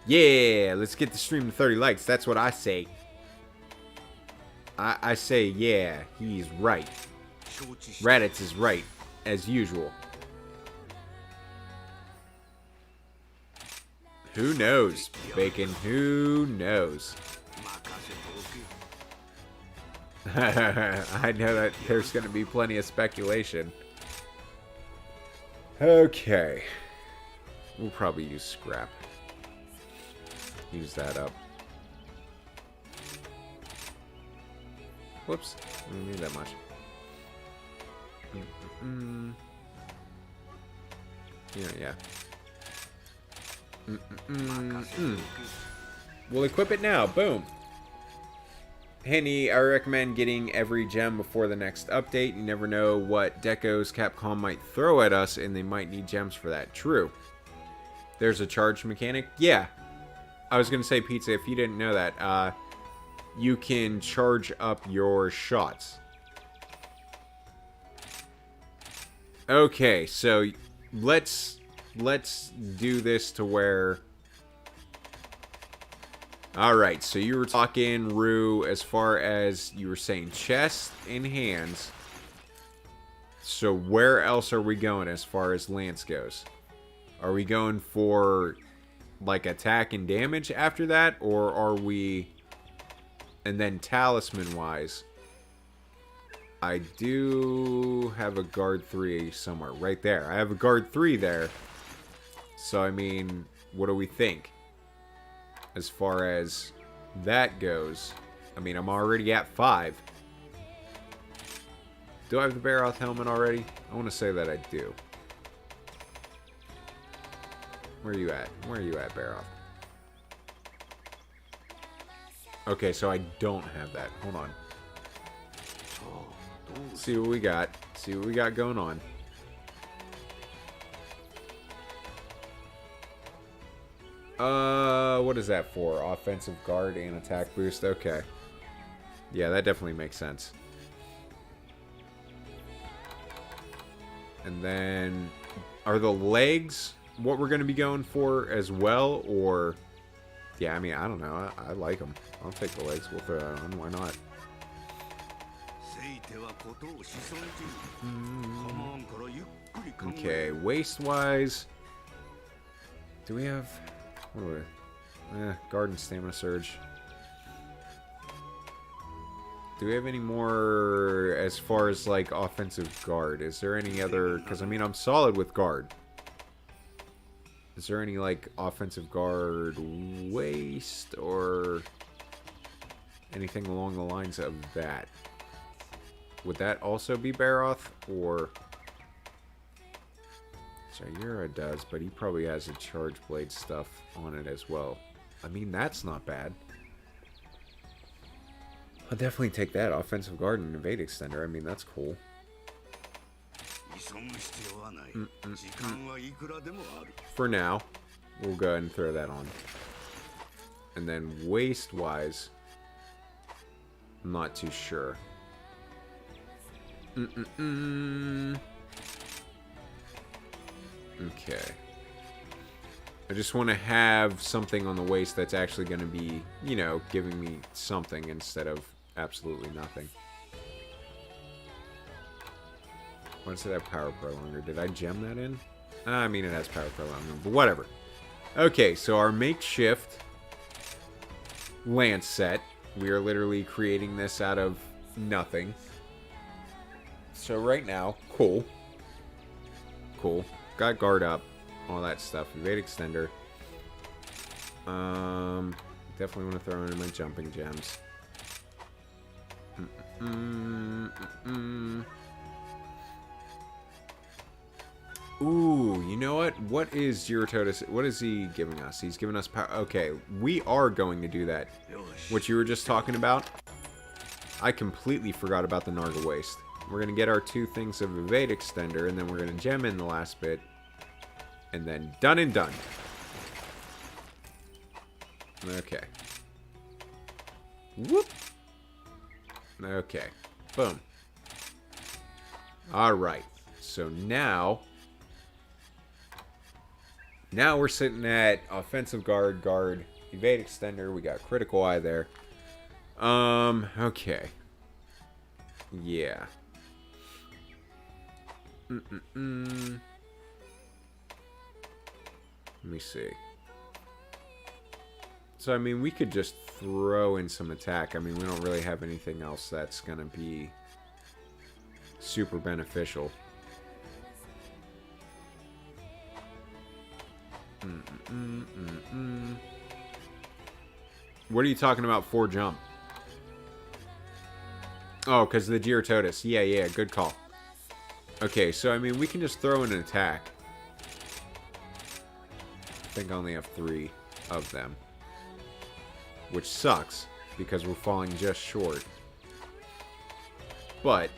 Yeah, let's get the stream to 30 likes. That's what I say. I say, yeah, he's right. Raditz is right, as usual. Who knows, Bacon? Who knows? I know that there's going to be plenty of speculation. Okay. We'll probably use scrap. Use that up. Whoops. I don't need that much. Yeah. We'll equip it now. Boom. Handy, I recommend getting every gem before the next update. You never know what decos Capcom might throw at us, and they might need gems for that. True. There's a charge mechanic. Yeah. I was going to say, Pizza, if you didn't know that, you can charge up your shots. Okay, so let's do this to where... Alright, so you were talking, Rue, as far as you were saying chest and hands. So where else are we going as far as lance goes? Are we going for, like, attack and damage after that? Or are we... And then talisman-wise, I do have a guard 3 somewhere. Right there. I have a guard 3 there. So, I mean, what do we think? As far as that goes, I mean, I'm already at 5. Do I have the Baroth helmet already? I want to say that I do. Where are you at? Where are you at, Baroth? Okay, so I don't have that. Hold on. See what we got. See what we got going on. What is that for? Offensive guard and attack boost. Okay. Yeah, that definitely makes sense. And then, are the legs what we're going to be going for as well? Or, yeah, I mean, I don't know. I like them. I'll take the legs. We'll throw that on. Why not? Okay, waist-wise, do we have... What do we... Garden Stamina Surge. Do we have any more as far as, like, offensive guard? Is there any other... Because, I mean, I'm solid with guard. Is there any, like, offensive guard waist or anything along the lines of that? Would that also be Baroth, or... Sayura does, but he probably has a Charge Blade stuff on it as well. I mean, that's not bad. I'll definitely take that. Offensive Guard and Evade Extender. I mean, that's cool. For now, we'll go ahead and throw that on. And then waist-wise, I'm not too sure. Okay. I just want to have something on the waist that's actually going to be, you know, giving me something instead of absolutely nothing. Why does it have Power Prolonger? Did I gem that in? I mean, it has Power Prolonger, but whatever. Okay, so our makeshift lance set. We are literally creating this out of nothing. So right now, cool. Cool. Got guard up. All that stuff. Evade extender. Definitely want to throw in my jumping gems. Ooh, you know what? What is Girototus? What is he giving us? He's giving us power. Okay, we are going to do that. What you were just talking about. I completely forgot about the Narga Waste. We're going to get our 2 things of Evade Extender, and then we're going to gem in the last bit. And then done and done. Okay. Whoop. Okay. Boom. Alright. So now... Now we're sitting at offensive guard, guard, evade extender. We got critical eye there. Okay. Yeah. Let me see. So, I mean, we could just throw in some attack. I mean, we don't really have anything else that's going to be super beneficial. What are you talking about for jump? Oh, because of the Girototus. Yeah, yeah, good call. Okay, so, I mean, we can just throw in an attack. I think I only have 3 of them. Which sucks, because we're falling just short. But,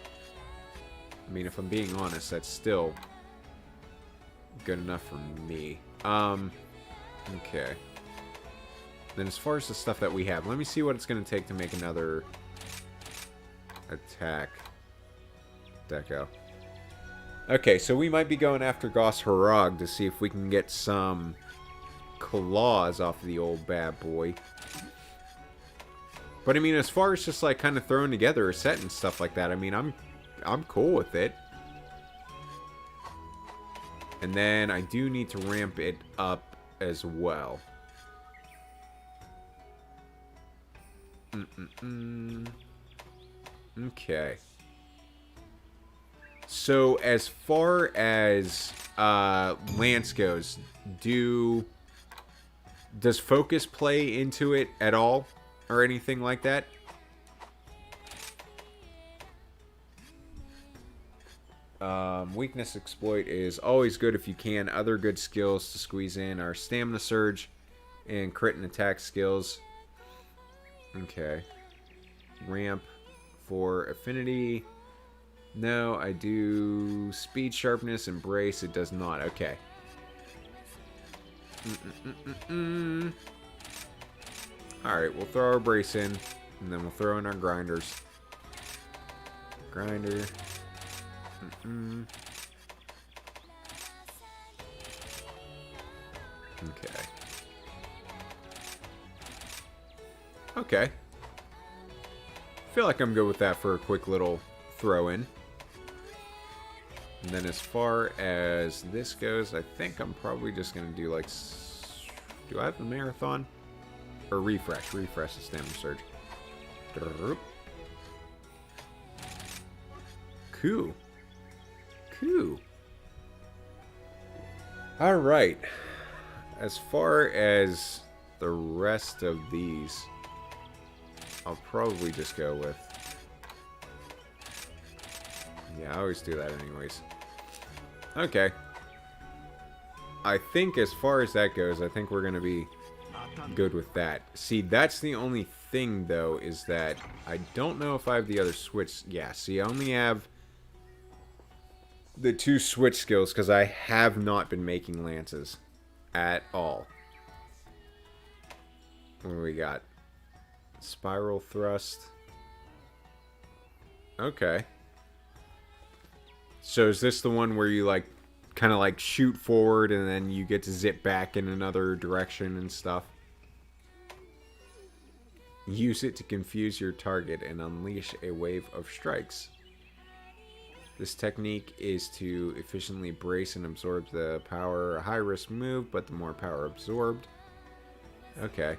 I mean, if I'm being honest, that's still good enough for me. Okay. Then as far as the stuff that we have, let me see what it's going to take to make another attack deco. Okay, so we might be going after Goss Harag to see if we can get some claws off of the old bad boy. But I mean, as far as just like kind of throwing together a set and stuff like that, I mean, I'm cool with it. And then I do need to ramp it up as well. Okay. So as far as Lance goes, does focus play into it at all or anything like that? Weakness exploit is always good if you can. Other good skills to squeeze in are stamina surge and crit and attack skills. Okay. Ramp for affinity. No, I do speed, sharpness, and brace. It does not. Okay. Alright, we'll throw our brace in, and then we'll throw in our grinders. Grinder. Okay. Okay. I feel like I'm good with that for a quick little throw in. And then as far as this goes, I think I'm probably just going to do like... Do I have the marathon? Or refresh. Refresh the stamina surge. Cool. Cool. Alright. As far as the rest of these, I'll probably just go with... Yeah, I always do that anyways. Okay. I think as far as that goes, I think we're going to be good with that. See, that's the only thing, though, is that I don't know if I have the other switch. Yeah, see, I only have the 2 switch skills because I have not been making lances at all. What do we got? Spiral thrust. Okay. So is this the one where you like kind of like shoot forward and then you get to zip back in another direction and stuff? Use it to confuse your target and unleash a wave of strikes. This technique is to efficiently brace and absorb the power. A high-risk move, but the more power absorbed. Okay.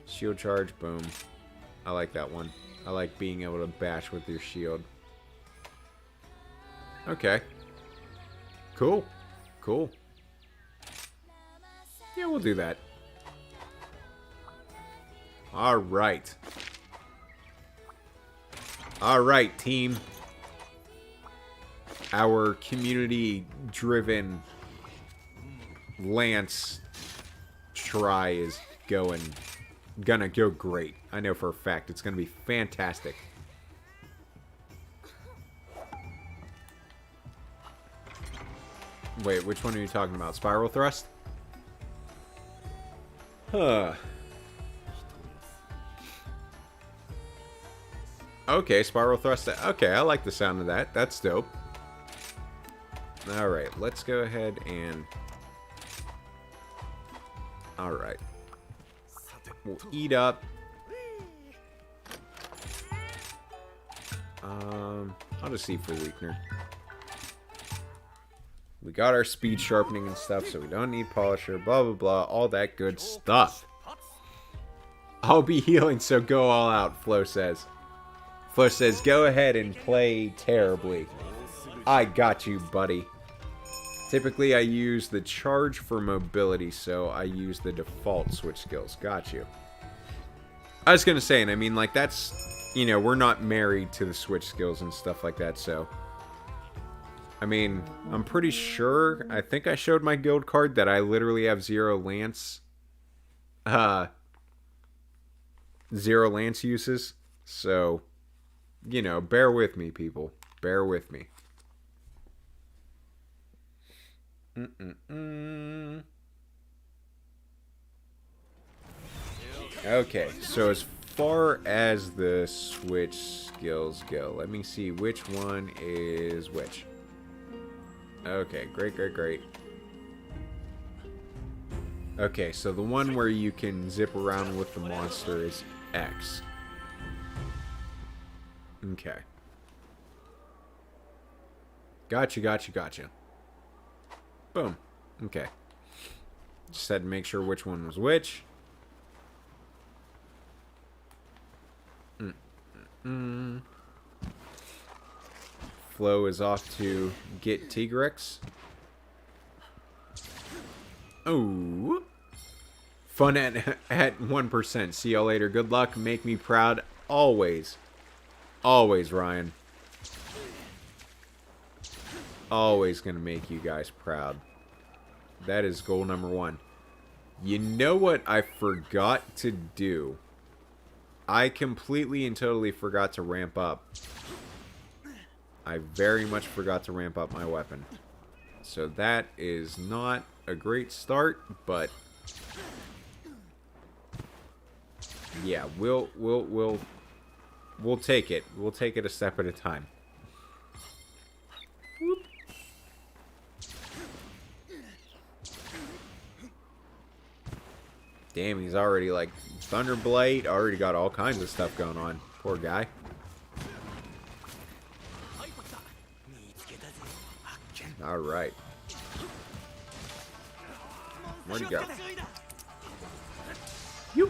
Shield charge, boom. I like that one. I like being able to bash with your shield. Okay. Cool. Cool. Yeah, we'll do that. Alright. Alright, team. Our community-driven Lance try is gonna go great. I know for a fact it's gonna be fantastic. Wait, which one are you talking about? Spiral thrust? Huh. Okay, spiral thrust. Okay, I like the sound of that. That's dope. Alright, let's go ahead and... Alright. We'll eat up. I'll just see for weakener. We got our speed sharpening and stuff, so we don't need polisher, blah, blah, blah, all that good stuff. I'll be healing, so go all out, Flo says. Flo says, go ahead and play terribly. I got you, buddy. Typically, I use the charge for mobility, so I use the default switch skills. Got you. I was going to say, and I mean, like, that's, you know, we're not married to the switch skills and stuff like that, so... I mean, I'm pretty sure, I think I showed my guild card that I literally have 0 lance, 0 lance uses, so, you know, bear with me, people, bear with me. Okay, so as far as the switch skills go, let me see which one is which. Okay, great, great, great. Okay, so the one where you can zip around with the monster is X. Okay. Gotcha, gotcha, gotcha. Boom. Okay. Just had to make sure which one was which. Flo is off to get Tigrex. Oh. Fun at 1%. See y'all later. Good luck. Make me proud. Always. Always, Ryan. Always gonna make you guys proud. That is goal number 1. You know what I forgot to do? I completely and totally forgot to ramp up. I very much forgot to ramp up my weapon. So that is not a great start, but yeah, we'll take it. We'll take it a step at a time. Whoop. Damn, he's already like Thunderblade, already got all kinds of stuff going on. Poor guy. Alright. Where'd he go? You.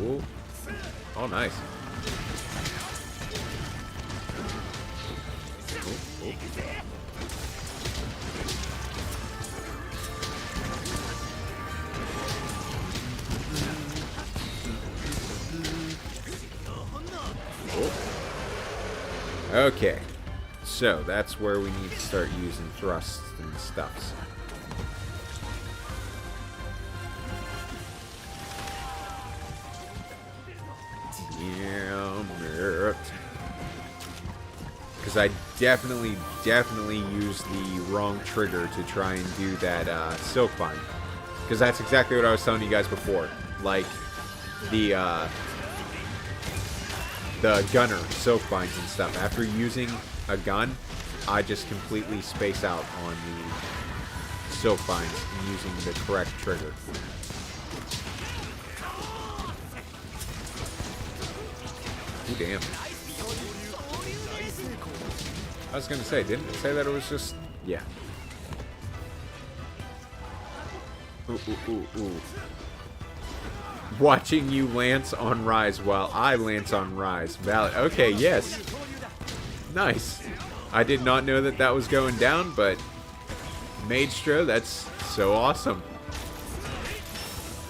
Ooh. Oh, nice. Ooh, ooh. Okay, so that's where we need to start using thrusts and stuffs. Because I definitely used the wrong trigger to try and do that silk bind. Because that's exactly what I was telling you guys before. Like, the gunner silk binds and stuff. After using a gun, I just completely space out on the silk binds using the correct trigger. Ooh, damn. I was gonna say, didn't it say that it was just... Yeah. Ooh, ooh, ooh, ooh. Watching you lance on Rise while I lance on Rise. Valid. Okay, yes. Nice. I did not know that that was going down, but... Maestro, that's so awesome.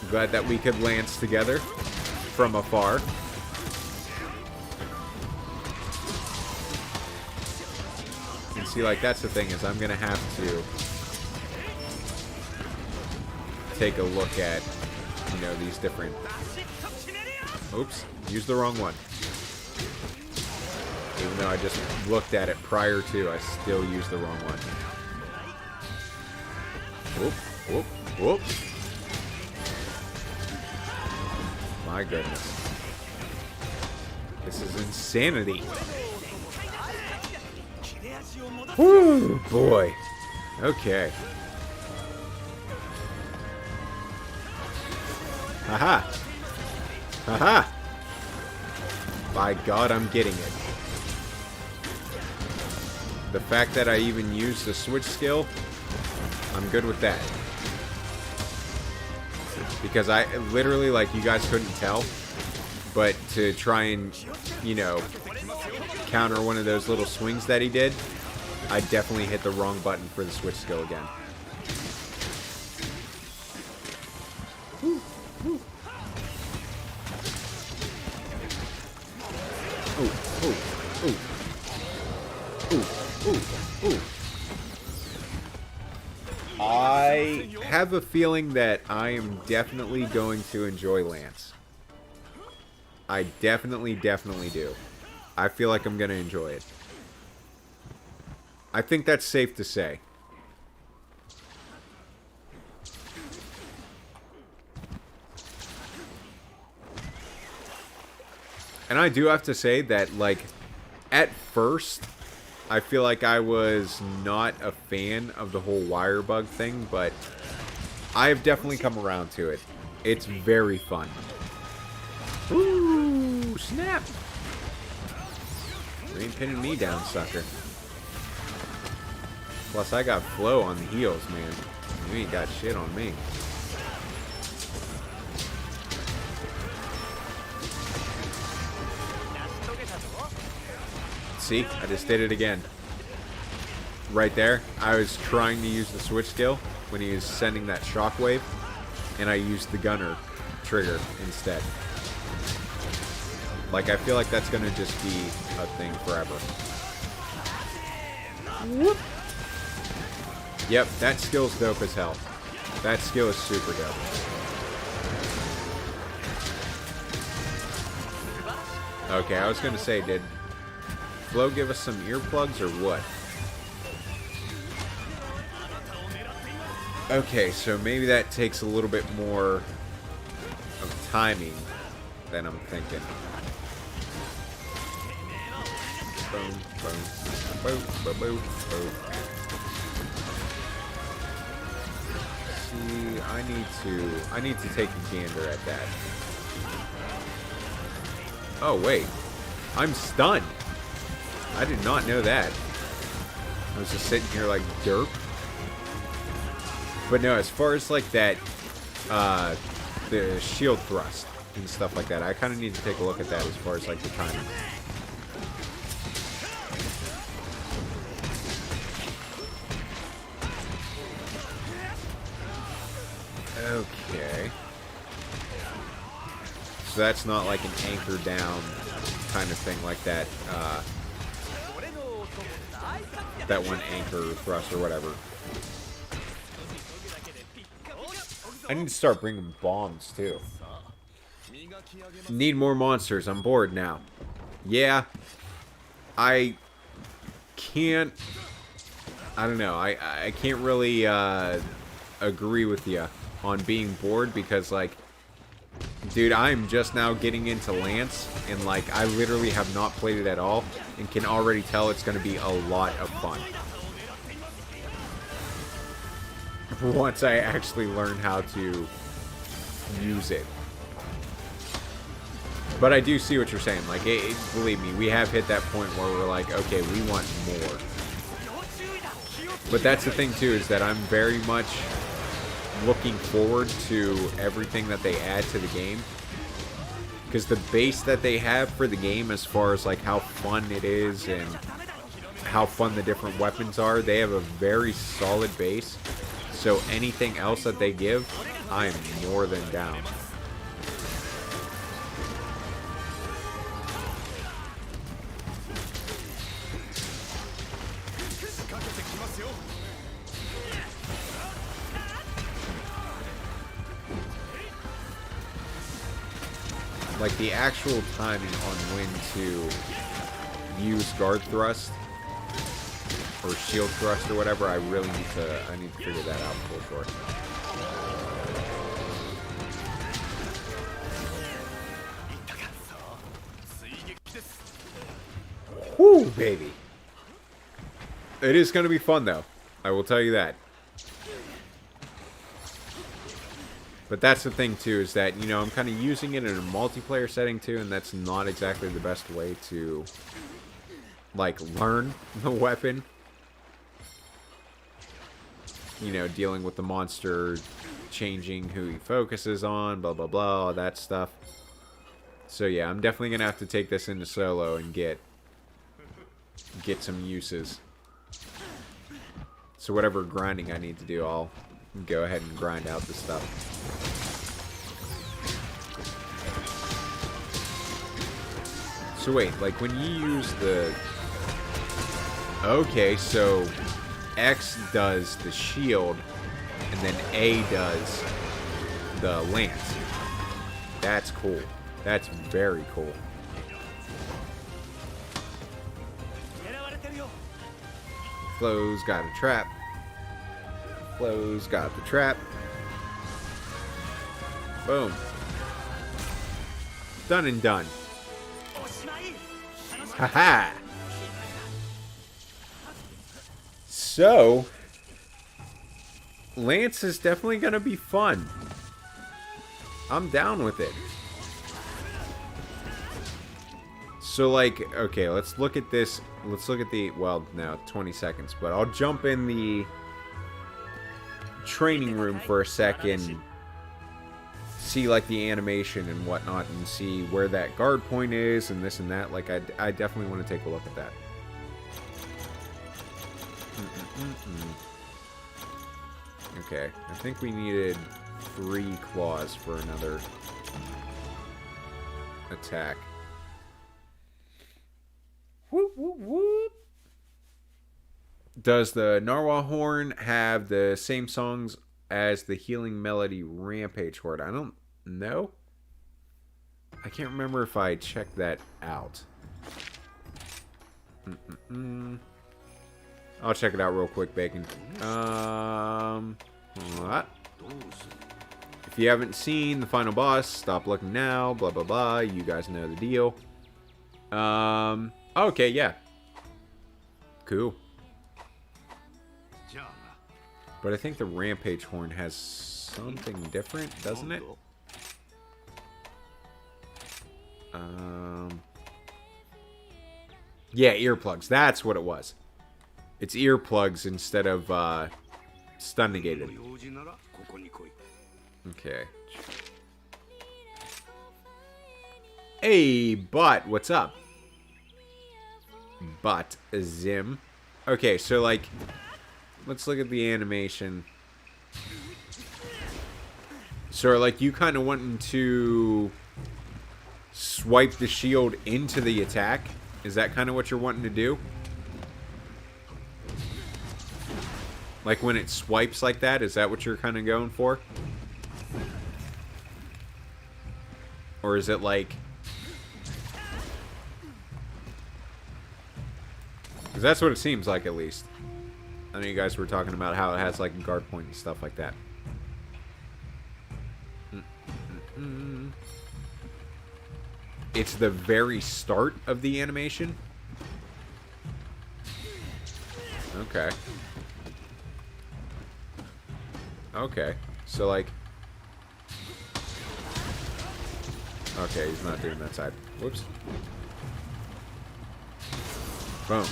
Glad that we could lance together from afar. And see, like, that's the thing, is I'm gonna have to take a look at, you know, these different... Oops, used the wrong one. Even though I just looked at it prior to, I still used the wrong one. Whoop, whoop, whoop. My goodness. This is insanity. Woo, boy. Okay. Haha. Haha. By God, I'm getting it. The fact that I even used the switch skill, I'm good with that. Because I literally, like, you guys couldn't tell, but to try and, you know, counter one of those little swings that he did, I definitely hit the wrong button for the switch skill again. Ooh, ooh, ooh. Ooh, ooh, ooh. I have a feeling that I am definitely going to enjoy Lance. I definitely do. I feel like I'm going to enjoy it. I think that's safe to say. And I do have to say that, like, at first, I feel like I was not a fan of the whole wire bug thing, but I have definitely come around to it. It's very fun. Ooh, snap! You ain't pinning me down, sucker. Plus, I got flow on the heels, man. You ain't got shit on me. See? I just did it again. Right there, I was trying to use the switch skill when he was sending that shockwave, and I used the gunner trigger instead. Like, I feel like that's going to just be a thing forever. Whoop. Yep, that skill's dope as hell. That skill is super dope. Okay, I was going to say, did Flo give us some earplugs or what? Okay, so maybe that takes a little bit more of timing than I'm thinking. Boom, boom, boom, boom, boom, boom. See, I need to take a gander at that. Oh wait, I'm stunned. I did not know that. I was just sitting here like derp. But no, as far as like that, the shield thrust and stuff like that, I kind of need to take a look at that as far as like the timing. Okay. So that's not like an anchor down kind of thing like that, that one anchor thrust or whatever. I need to start bringing bombs too. Need more monsters. I'm bored now. Yeah. I can't... I don't know. I can't really agree with you on being bored because, like, dude, I'm just now getting into Lance, and, like, I literally have not played it at all, and can already tell it's going to be a lot of fun. Once I actually learn how to use it. But I do see what you're saying. Like, believe me, we have hit that point where we're like, okay, we want more. But that's the thing, too, is that I'm very much looking forward to everything that they add to the game. Because the base that they have for the game, as far as, like, how fun it is and how fun the different weapons are, they have a very solid base. So anything else that they give, I am more than down. Like, the actual timing on when to use guard thrust or shield thrust or whatever, I really need to figure that out for sure. Whoo, baby. It is going to be fun, though. I will tell you that. But that's the thing, too, is that, you know, I'm kind of using it in a multiplayer setting, too, and that's not exactly the best way to, like, learn the weapon. You know, dealing with the monster, changing who he focuses on, blah, blah, blah, all that stuff. So, yeah, I'm definitely going to have to take this into solo and get some uses. So whatever grinding I need to do, I'll go ahead and grind out the stuff. So wait, like when you use the... Okay, so X does the shield, and then A does the lance. That's cool. That's very cool. Flo's got a trap. Flo's got the trap. Boom. Done and done. Haha. So, Lance is definitely going to be fun. I'm down with it. So, like, okay, let's look at this. Let's look at the, well, no, 20 seconds. But I'll jump in the training room for a second. See, like, the animation and whatnot. And see where that guard point is and this and that. Like, I definitely want to take a look at that. Okay, I think we needed 3 claws for another attack. Whoop, whoop, whoop. Does the Narwhal Horn have the same songs as the Healing Melody Rampage Horde? I don't know. I can't remember if I checked that out. I'll check it out real quick, Bacon. What? If you haven't seen the final boss, stop looking now. Blah, blah, blah. You guys know the deal. Okay, yeah. Cool. But I think the Rampage Horn has something different, doesn't it? Yeah, earplugs. That's what it was. It's earplugs instead of, stun negated. Okay. Hey, Butt, what's up? Butt, Zim. Okay, so, like, let's look at the animation. So, like, you kind of wanting to swipe the shield into the attack? Is that kind of what you're wanting to do? Like, when it swipes like that, is that what you're kind of going for? Or is it like... Because that's what it seems like, at least. I know you guys were talking about how it has, like, a guard point and stuff like that. It's the very start of the animation? Okay. Okay. So, like... Okay, he's not doing that side. Whoops. Boom.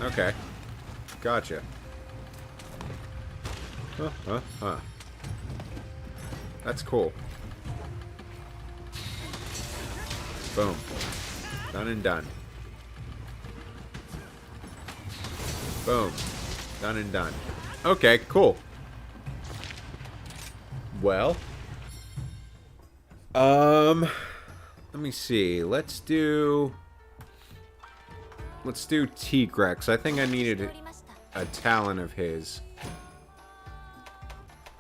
Okay. Gotcha. Huh. That's cool. Boom. Done and done. Boom. Done and done. Okay, cool. Well. Let me see. Let's do T-Grex. I think I needed a talent of his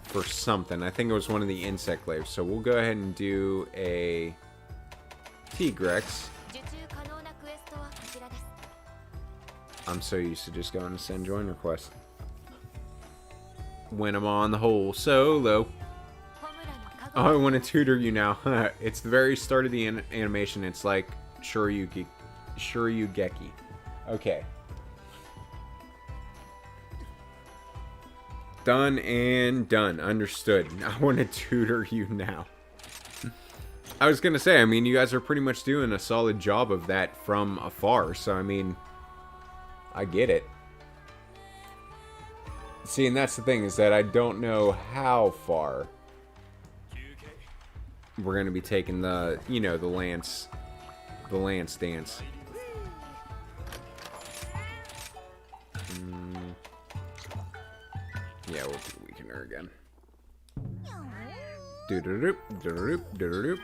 for something. I think it was one of the insect glaives. So we'll go ahead and do a T-Grex. I'm so used to just going to send join requests when I'm on the whole solo. Oh, I want to tutor you now. It's the very start of the animation. It's like Shoryugeki. Okay. Done and done. Understood. I want to tutor you now. I was going to say, I mean, you guys are pretty much doing a solid job of that from afar. So, I mean, I get it. See, and that's the thing, is that I don't know how far we're going to be taking the, you know, the lance dance. Yeah, we'll do weakener again. Do-do-doop, do-do-doop, do-do-doop.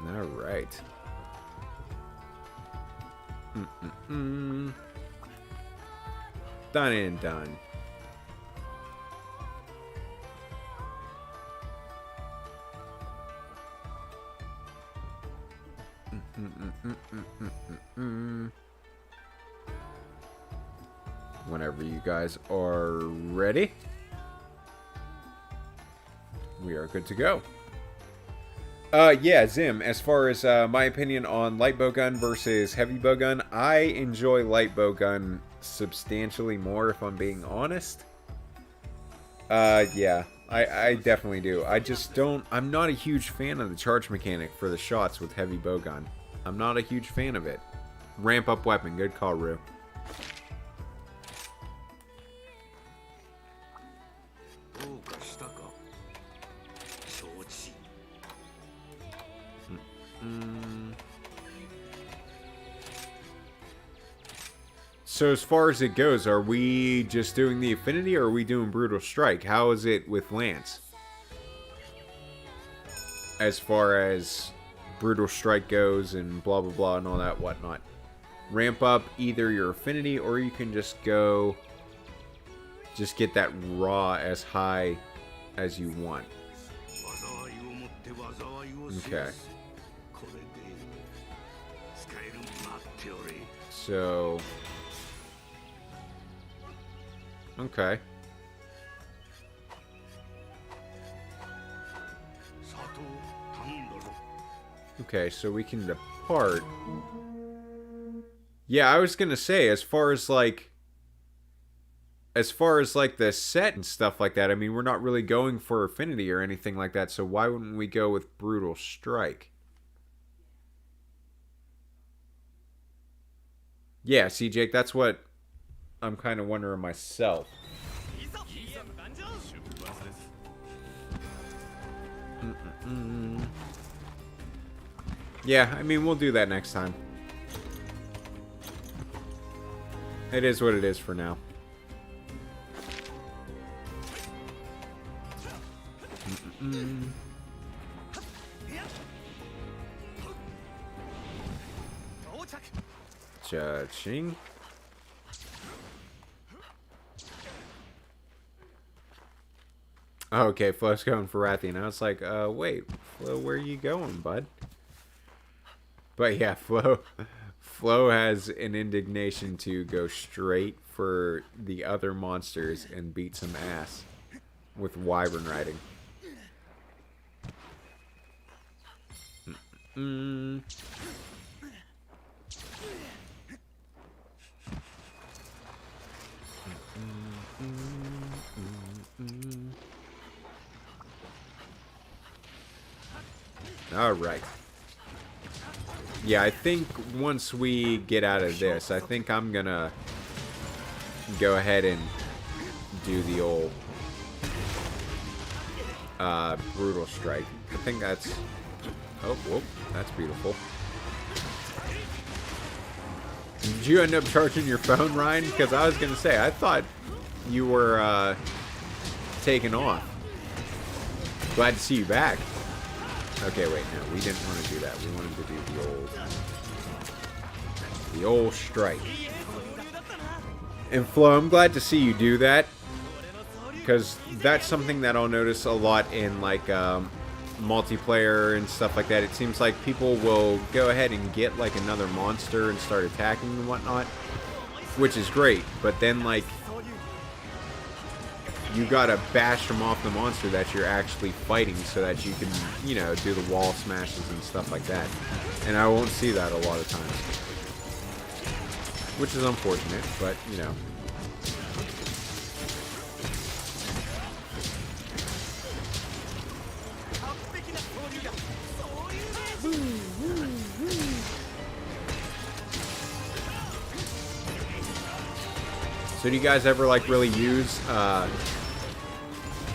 Alright. Done and done. Whenever you guys are ready, we are good to go. Yeah, Zim, as far as my opinion on light bowgun versus heavy bowgun, I enjoy light bowgun substantially more, if I'm being honest. Yeah, I definitely do. I just don't, I'm not a huge fan of the charge mechanic for the shots with heavy bowgun. I'm not a huge fan of it. Ramp up weapon, good call, Rue. So as far as it goes, are we just doing the affinity or are we doing brutal strike? How is it with lance? As far as brutal strike goes and blah blah blah and all that whatnot. Ramp up either your affinity or you can just go, just get that raw as high as you want. Okay. So Okay. Okay, so we can depart. Yeah, I was gonna say, as far as like the set and stuff like that, I mean, we're not really going for affinity or anything like that, so why wouldn't we go with brutal strike? Yeah, see, Jake, that's what I'm kind of wondering myself. Yeah, I mean, we'll do that next time. It is what it is for now. Cha-ching. Okay, Flo's going for Rathian. I was like, wait, Flo, where are you going, bud? But yeah, Flo has an indignation to go straight for the other monsters and beat some ass with wyvern riding. All right. Yeah, I think once we get out of this, I think I'm gonna go ahead and do the old brutal strike. I think that's... Oh, whoop, that's beautiful. Did you end up charging your phone, Ryan? Because I was gonna say, I thought you were taking off. Glad to see you back. Okay, wait, no, we didn't want to do that. We wanted to do the old strike. And Flo, I'm glad to see you do that, because that's something that I'll notice a lot in like multiplayer and stuff like that. It seems like people will go ahead and get like another monster and start attacking and whatnot, which is great. But then like you gotta bash them off the monster that you're actually fighting so that you can, you know, do the wall smashes and stuff like that. And I won't see that a lot of times, which is unfortunate, but, you know. So do you guys ever, like, really use,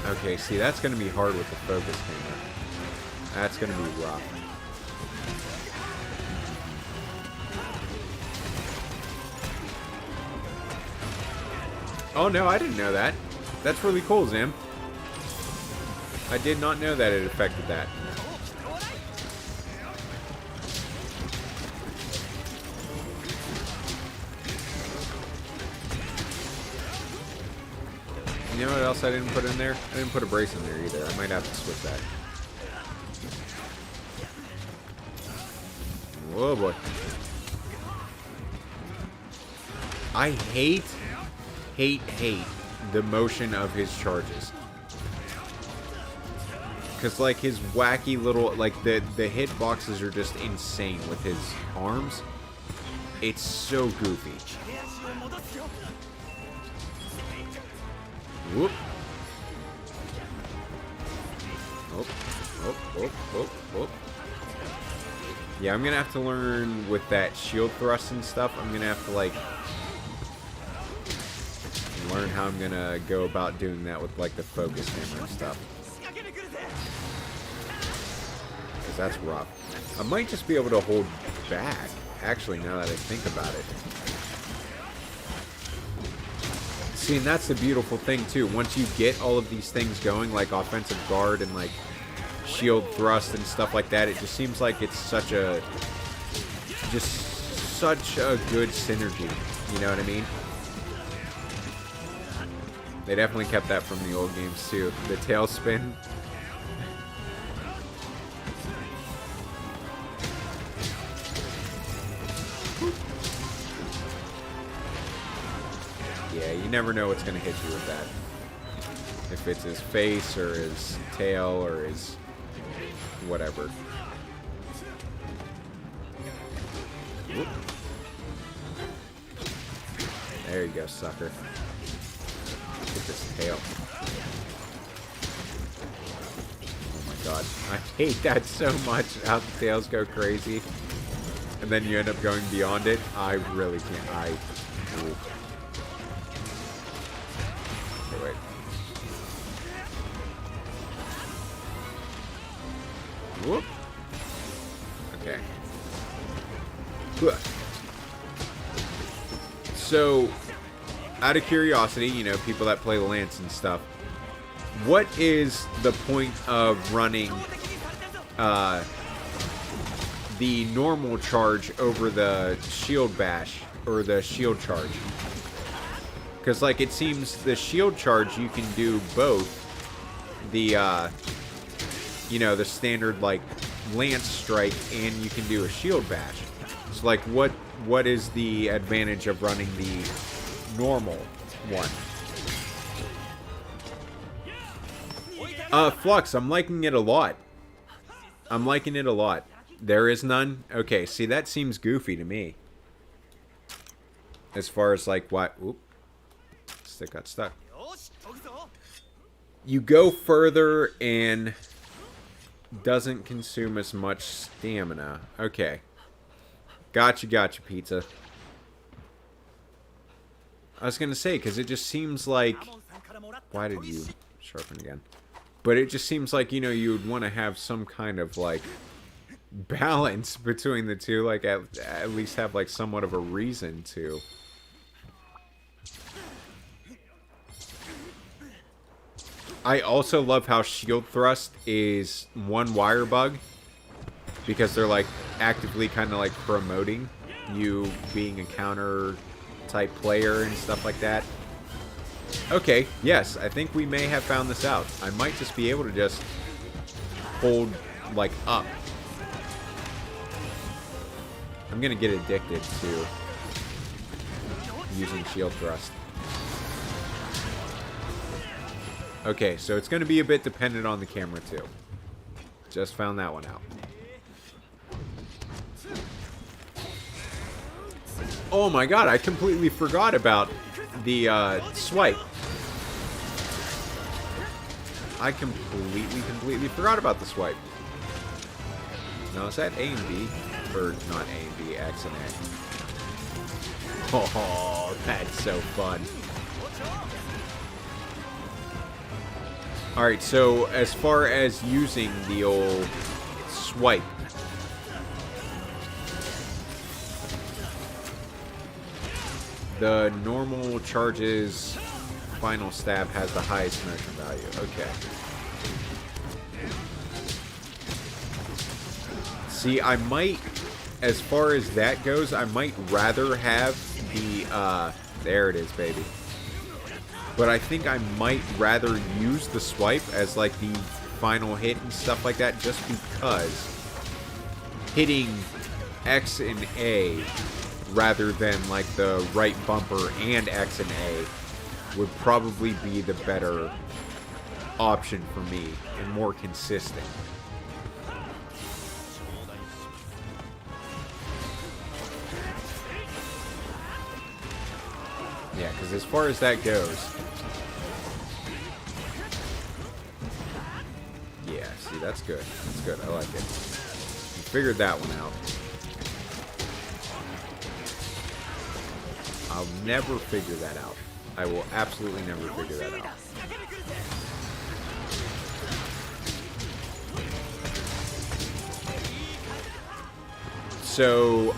okay, see, that's going to be hard with the focus camera. That's going to be rough. Oh, no, I didn't know that. That's really cool, Zim. I did not know that it affected that. You know what else I didn't put in there? I didn't put a brace in there either. I might have to switch that. Whoa, boy. I hate the motion of his charges. Because, like, his wacky little, like, the hitboxes are just insane with his arms. It's so goofy. Whoop. Oh, oh, oh, oh, oh. Yeah, I'm gonna have to learn with that shield thrust and stuff. I'm gonna have to, like, learn how I'm gonna go about doing that with, like, the focus hammer and stuff. Because that's rough. I might just be able to hold back, actually, now that I think about it. See, and that's the beautiful thing, too. Once you get all of these things going, like offensive guard and, like, shield thrust and stuff like that, it just seems like it's such a good synergy. You know what I mean? They definitely kept that from the old games, too. The tailspin. Yeah, you never know what's going to hit you with that. If it's his face or his tail or his whatever. Whoop. There you go, sucker. Get this tail. Oh my god. I hate that so much, how the tails go crazy. And then you end up going beyond it. I really can't. Ooh. Okay, wait. Whoop. Okay. So, out of curiosity, you know, people that play Lance and stuff, what is the point of running the normal charge over the shield bash or the shield charge? Because, like, it seems the shield charge you can do both the you know, the standard, like, Lance strike, and you can do a shield bash. So, like, what is the advantage of running the normal one? Flux, I'm liking it a lot. I'm liking it a lot. There is none? Okay, see, that seems goofy to me. As far as, like, what... Oop. Stick got stuck. You go further and doesn't consume as much stamina. Okay. Gotcha, pizza. I was gonna say, because it just seems like... Why did you sharpen again? But it just seems like, you know, you would want to have some kind of, like, balance between the two. Like, at least have, like, somewhat of a reason to. I also love how shield thrust is one wire bug. Because they're, like, actively kind of, like, promoting you being a counter type player and stuff like that. Okay, yes, I think we may have found this out. I might just be able to just hold, like, up. I'm gonna get addicted to using shield thrust. Okay, so it's gonna be a bit dependent on the camera, too. Just found that one out. Oh my god, I completely forgot about the swipe. I completely forgot about the swipe. No, is that A and B? Or not A and B, X and A. Oh, that's so fun. Alright, so as far as using the old swipe, the normal charges final stab has the highest motion value. Okay. See, I might, as far as that goes, I might rather have the, there it is, baby. But I think I might rather use the swipe as, like, the final hit and stuff like that, just because hitting X and A rather than, like, the right bumper and X and A would probably be the better option for me and more consistent. Yeah, because as far as that goes... Yeah, see, that's good. That's good. I like it. You figured that one out. I'll never figure that out. I will absolutely never figure that out. So,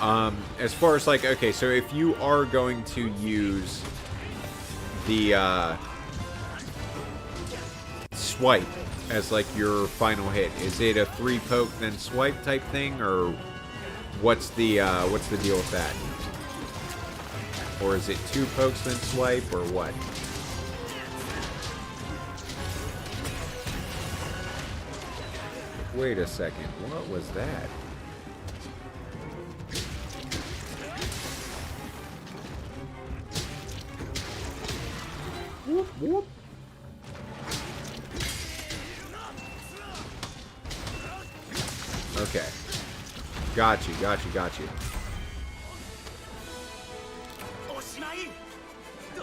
as far as, like, okay, so if you are going to use the, swipe as, like, your final hit, is it a 3 poke then swipe type thing, or what's the deal with that? Or is it 2 pokes then swipe, or what? Wait a second, what was that? Whoop, whoop. Okay. Got you, got you, got you.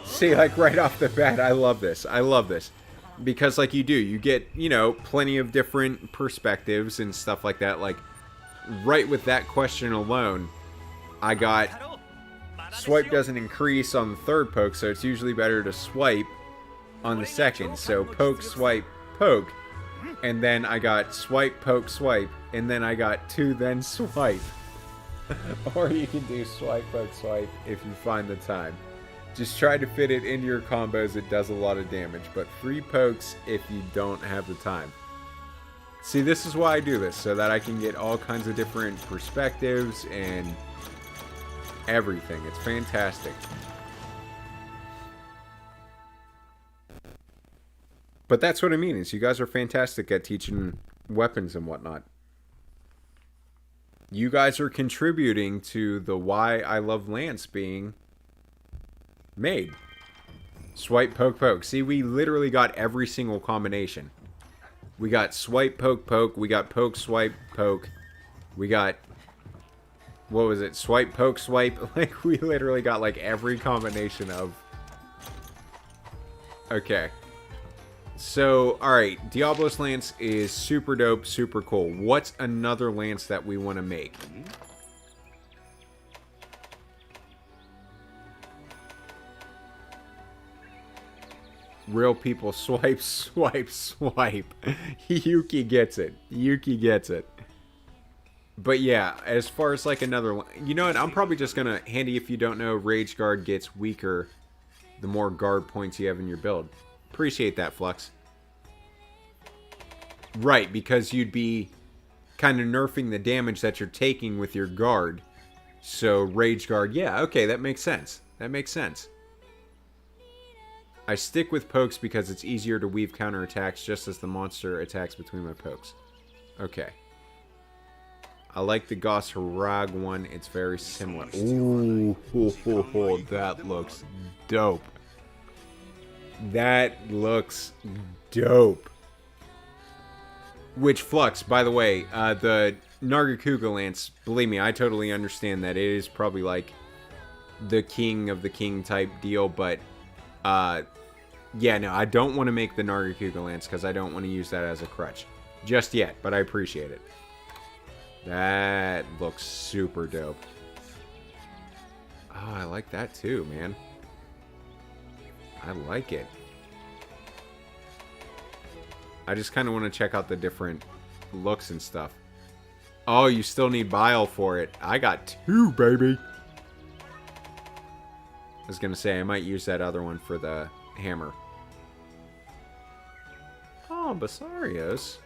See, like, right off the bat, I love this. I love this. Because, like, you get, you know, plenty of different perspectives and stuff like that. Like, right with that question alone, I got swipe doesn't increase on the third poke, so it's usually better to swipe on the second. So poke, swipe, poke. And then I got swipe, poke, swipe. And then I got 2, then swipe. Or you can do swipe, poke, swipe if you find the time. Just try to fit it into your combos. It does a lot of damage. But 3 pokes if you don't have the time. See, this is why I do this. So that I can get all kinds of different perspectives and everything. It's fantastic. But that's what I mean. Is you guys are fantastic at teaching weapons and whatnot. You guys are contributing to the why I love Lance being made. Swipe, poke, poke. See, we literally got every single combination. We got swipe, poke, poke. We got poke, swipe, poke. We got, what was it? Swipe, poke, swipe. Like, we literally got, like, every combination of... Okay. So, alright. Diablos Lance is super dope, super cool. What's another Lance that we want to make? Real people swipe, swipe, swipe. Yuki gets it. Yuki gets it. But yeah, as far as like another one, you know what? I'm probably just gonna, Handy, if you don't know, Rage Guard gets weaker the more guard points you have in your build. Appreciate that, Flux. Right, because you'd be kind of nerfing the damage that you're taking with your guard. So Rage Guard, yeah, okay, that makes sense. That makes sense. I stick with pokes because it's easier to weave counterattacks just as the monster attacks between my pokes. Okay. I like the Goss Harag one. It's very similar. Ooh, that looks dope. That looks dope. Which Flux, by the way, the Nargacuga Lance, believe me, I totally understand that it is probably like the king of the king type deal, but yeah, no, I don't want to make the Nargacuga Lance because I don't want to use that as a crutch just yet, but I appreciate it. That looks super dope. Oh, I like that too, man. I like it. I just kind of want to check out the different looks and stuff. Oh, you still need bile for it. I got 2, baby. I was going to say, I might use that other one for the hammer. Oh, Basarios.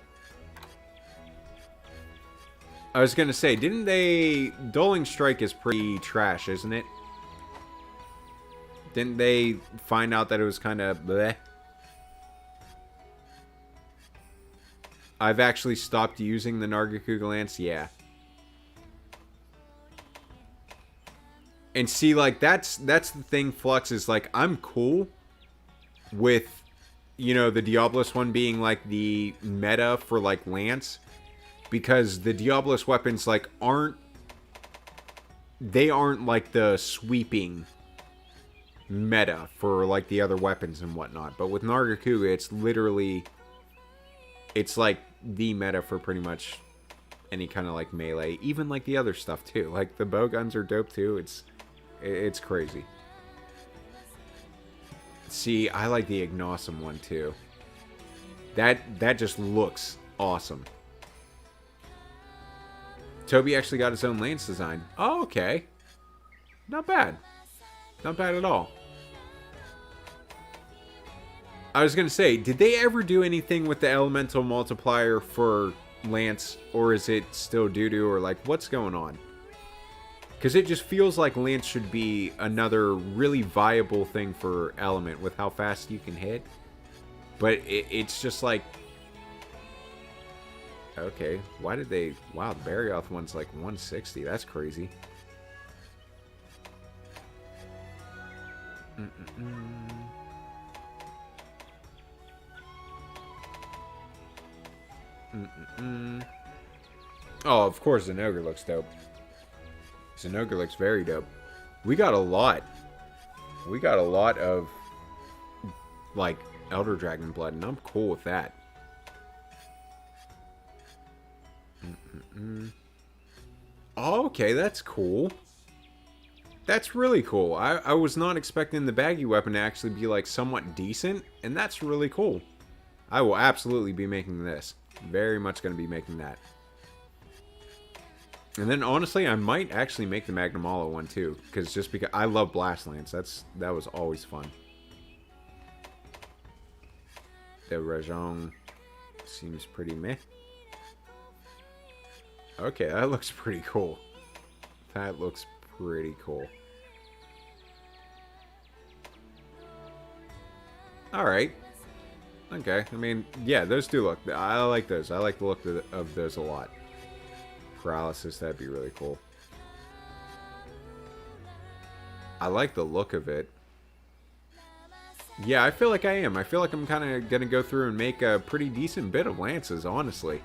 I was going to say, didn't they... Dueling Strike is pretty trash, isn't it? Didn't they find out that it was kind of bleh? I've actually stopped using the Nargacuga Lance, yeah. And see, like, that's the thing, Flux, is, like, I'm cool with, you know, the Diablos one being, like, the meta for, like, Lance. Because the Diablos weapons, like, they aren't, like, the sweeping meta for, like, the other weapons and whatnot. But with Nargacuga, it's literally, it's, like, the meta for pretty much any kind of, like, melee. Even, like, the other stuff, too. Like, the bow guns are dope, too. It's crazy. See, I like the Ignosum one, too. That just looks awesome. Toby actually got his own lance design. Oh, okay. Not bad. Not bad at all. I was going to say, did they ever do anything with the elemental multiplier for Lance? Or is it still doo-doo? Or like, what's going on? Because it just feels like Lance should be another really viable thing for element with how fast you can hit. But it's just like... Okay, why did they... Wow, the Barioth one's like 160. That's crazy. Oh, of course, Zenogre looks dope. Zenogre looks very dope. We got a lot. We got a lot of, like, Elder Dragon blood, and I'm cool with that. Oh, okay, that's cool. That's really cool. I was not expecting the baggy weapon to actually be, like, somewhat decent, and that's really cool. I will absolutely be making this. Very much going to be making that. And then, honestly, I might actually make the Magnamalo one, too. Because I love Blast Lance. That was always fun. The Rajong seems pretty meh. Okay, that looks pretty cool. That looks pretty cool. Alright. Okay, I mean, yeah, those do look... I like those. I like the look of those a lot. Paralysis, that'd be really cool. I like the look of it. Yeah, I feel like I am. I feel like I'm kind of going to go through and make a pretty decent bit of lances, honestly.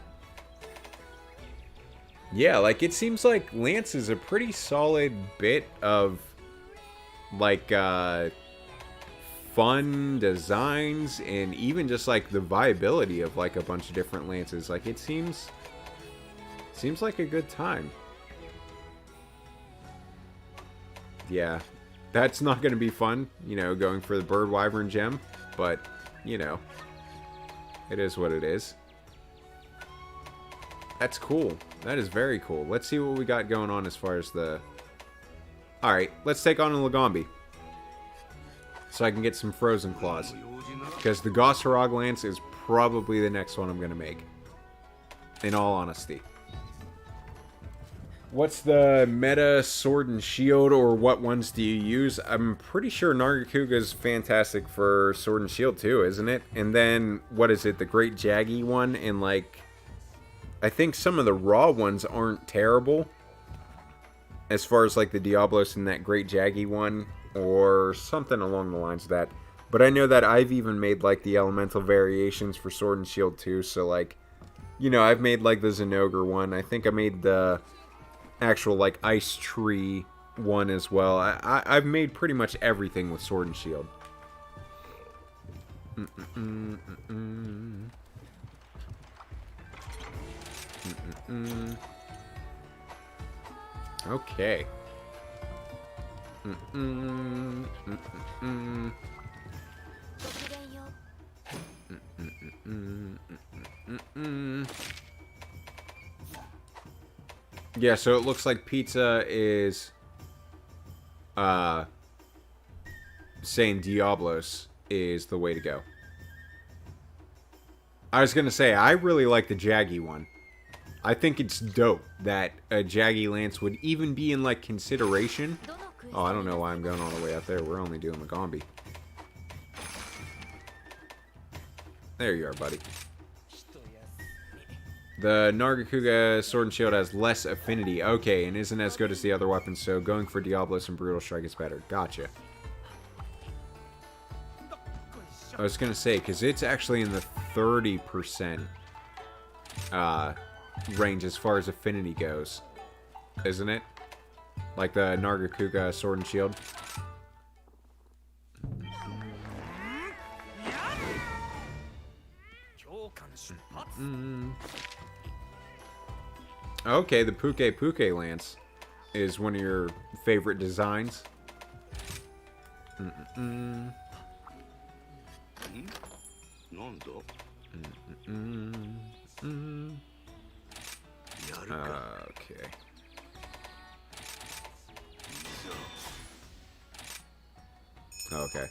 Yeah, like, it seems like Lance is a pretty solid bit of, like, fun designs, and even just, like, the viability of, like, a bunch of different lances. Like, it seems like a good time. Yeah, that's not going to be fun, you know, going for the Bird Wyvern gem, but, you know, it is what it is. That's cool. That is very cool. Let's see what we got going on as far as the... Alright, let's take on a Lagombi. So I can get some Frozen Claws. Because the Gosharog Lance is probably the next one I'm going to make. In all honesty. What's the meta Sword and Shield, or what ones do you use? I'm pretty sure Nargacuga's fantastic for Sword and Shield too, isn't it? And then, what is it? The Great Jaggy one, and like... I think some of the raw ones aren't terrible. As far as like the Diablos and that Great Jaggy one. Or something along the lines of that. But I know that I've even made like the elemental variations for Sword and Shield too. So like, you know, I've made like the Zenogre one. I think I made the actual like Ice Tree one as well. I've made pretty much everything with Sword and Shield. Okay. Yeah, so it looks like pizza is saying Diablos is the way to go. I was gonna say, I really like the Jaggy one. I think it's dope that a Jaggy Lance would even be in, like, consideration. Oh, I don't know why I'm going all the way up there. We're only doing Lagombi. There you are, buddy. The Nargacuga Sword and Shield has less affinity. Okay, and isn't as good as the other weapons, so going for Diablos and Brutal Strike is better. Gotcha. I was gonna say, because it's actually in the 30% range as far as affinity goes. Isn't it? Like the Nargacuga Sword and Shield. Okay, the Puke Lance is one of your favorite designs. Okay. Okay.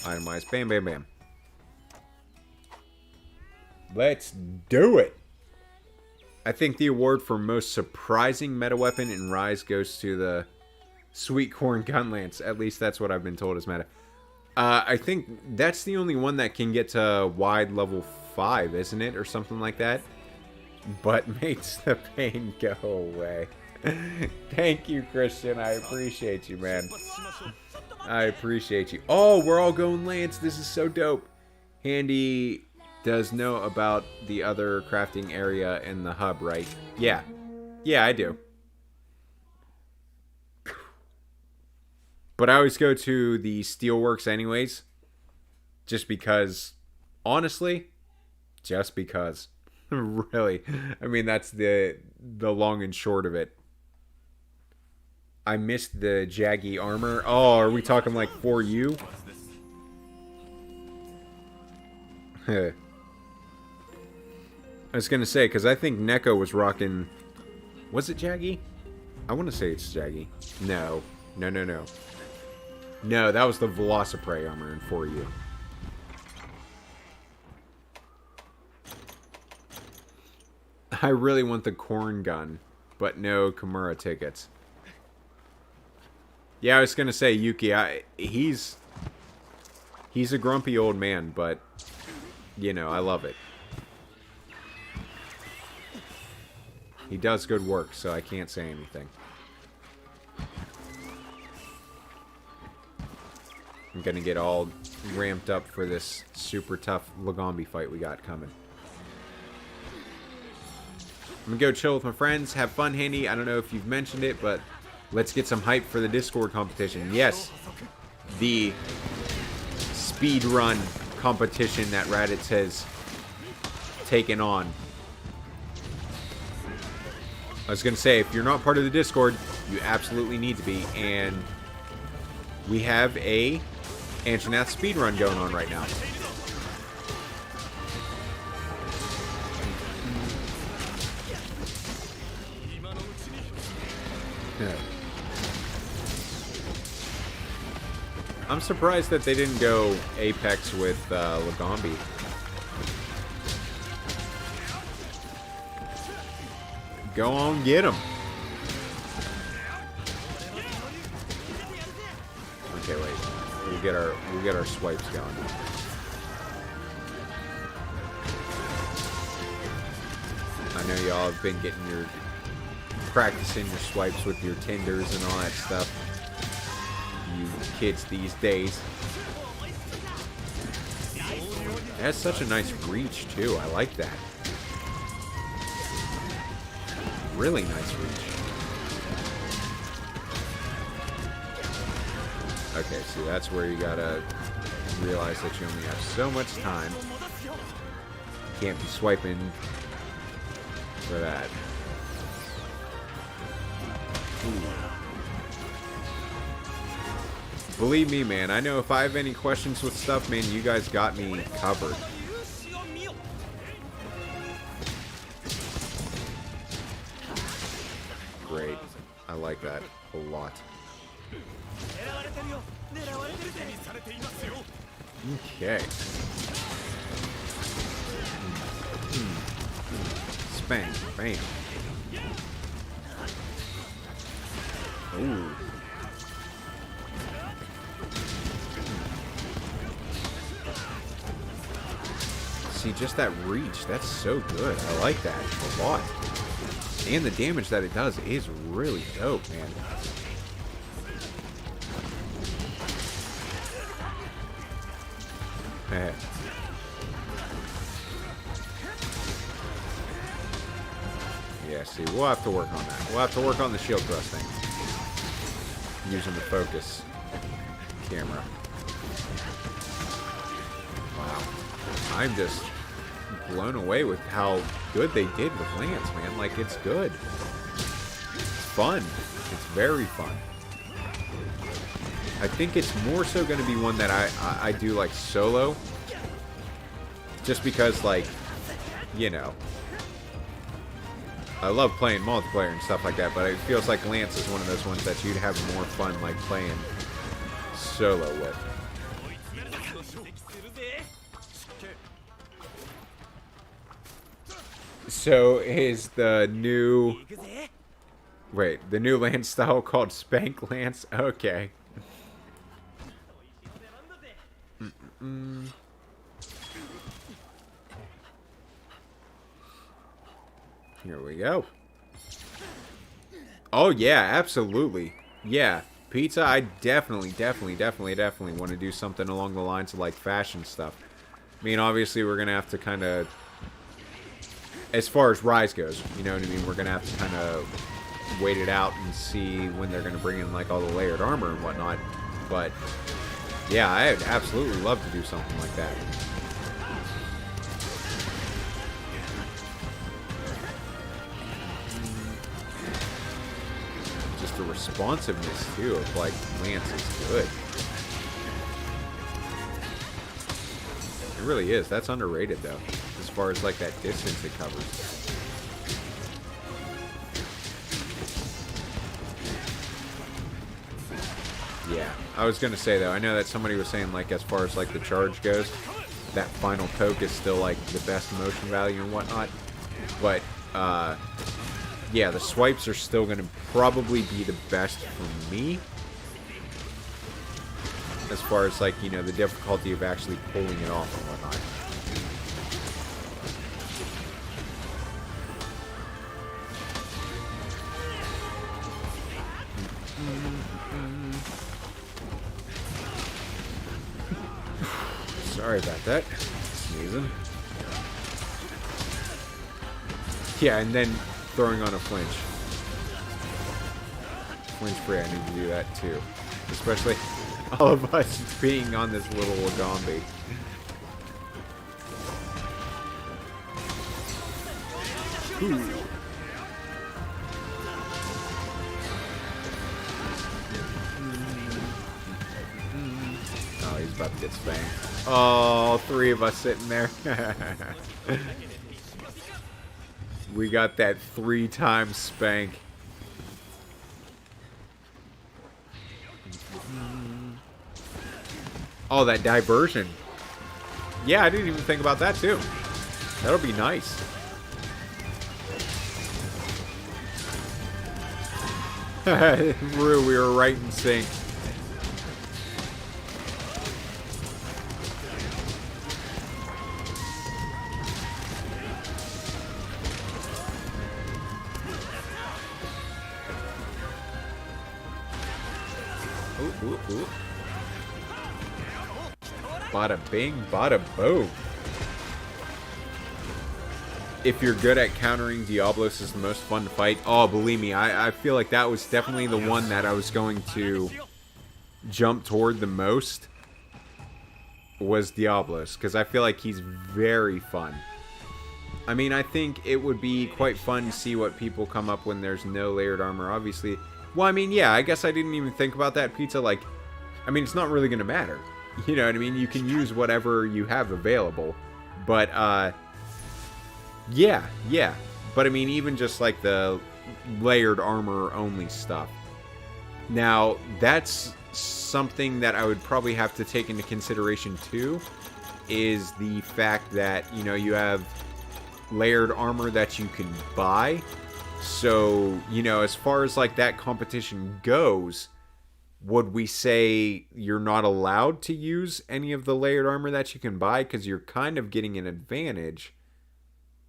Itemize. Bam, bam, bam. Let's do it! I think the award for most surprising meta weapon in Rise goes to the Sweet Corn Gun Lance. At least that's what I've been told is meta. I think that's the only one that can get to wide level 5, isn't it? Or something like that. But makes the pain go away. Thank you, Christian. I appreciate you, man. I appreciate you. Oh, we're all going Lance. This is so dope. Handy does know about the other crafting area in the hub, right? Yeah. Yeah, I do. But I always go to the steelworks anyways. Just because, honestly, just because. Really. I mean, that's the long and short of it. I missed the Jaggy armor. Oh, are we talking like for you? I was gonna say, because I think Neko was rocking... Was it Jaggy? I want to say it's Jaggy. No. No, no, no. No, that was the Velociprey armor in for you. I really want the corn gun, but no Kimura tickets. Yeah, I was gonna say Yuki. He's a grumpy old man, but you know I love it. He does good work, so I can't say anything. I'm gonna get all ramped up for this super tough Lagombi fight we got coming. I'm gonna go chill with my friends, have fun, Handy. I don't know if you've mentioned it, but let's get some hype for the Discord competition. Yes, the speed run competition that Raditz has taken on. I was gonna say, if you're not part of the Discord, you absolutely need to be, and we have a Anjanath speed run going on right now. Yeah. I'm surprised that they didn't go Apex with Lagombi. Go on, get him. Okay, wait. We'll get our swipes going. I know y'all have been getting your practicing your swipes with your Tinders and all that stuff. You kids these days. It has such a nice reach too. I like that. Really nice reach. Okay, see, that's where you gotta realize that you only have so much time. Can't be swiping for that. Ooh. Believe me, man, I know if I have any questions with stuff, man, you guys got me covered. Great. I like that a lot. Okay. Spang. Bam. Ooh. See, just that reach. That's so good. I like that a lot. And the damage that it does is really dope, man. Yeah, see, we'll have to work on that. We'll have to work on the shield thrusting. Using the focus camera. Wow. I'm just blown away with how good they did with Lance, man. Like, it's good. It's fun. It's very fun. I think it's more so going to be one that I do, like, solo. Just because, like, you know, I love playing multiplayer and stuff like that, but it feels like Lance is one of those ones that you'd have more fun, like, playing solo with. So, is the new... Wait, the new Lance style called Spank Lance? Okay. Here we go. Oh, yeah, absolutely. Yeah. Pizza, I definitely want to do something along the lines of, like, fashion stuff. I mean, obviously, we're going to have to kind of, as far as Rise goes, you know what I mean? We're going to have to kind of wait it out and see when they're going to bring in, like, all the layered armor and whatnot. But, yeah, I'd absolutely love to do something like that. Just the responsiveness, too, of, like, Lance is good. It really is. That's underrated, though, as far as, like, that distance it covers. Yeah, I was going to say, though, I know that somebody was saying, like, as far as, like, the charge goes, that final poke is still, like, the best motion value and whatnot. But, yeah, the swipes are still going to probably be the best for me. As far as, like, you know, the difficulty of actually pulling it off and whatnot. Sorry about that. Sneezing. Yeah, and then throwing on a flinch. Flinch free, I need to do that too. Especially all of us being on this little Wagambi. Ooh. Oh, he's about to get spanked. Oh, 3 of us sitting there. We got that 3-time spank. Oh, that diversion. Yeah, I didn't even think about that, too. That'll be nice. Rue, we were right in sync. Ooh, ooh, ooh. Bada bing, bada boom. If you're good at countering, Diablos is the most fun to fight. Oh, believe me, I feel like that was definitely the one that I was going to jump toward the most. Was Diablos, because I feel like he's very fun. I mean, I think it would be quite fun to see what people come up when there's no layered armor, obviously. Well, I mean, yeah, I guess I didn't even think about that, Pizza. Like, I mean, it's not really going to matter. You know what I mean? You can use whatever you have available. But, yeah. But, I mean, even just, like, the layered armor only stuff. Now, that's something that I would probably have to take into consideration, too, is the fact that, you know, you have layered armor that you can buy. So, you know, as far as, like, that competition goes, would we say you're not allowed to use any of the layered armor that you can buy? Because you're kind of getting an advantage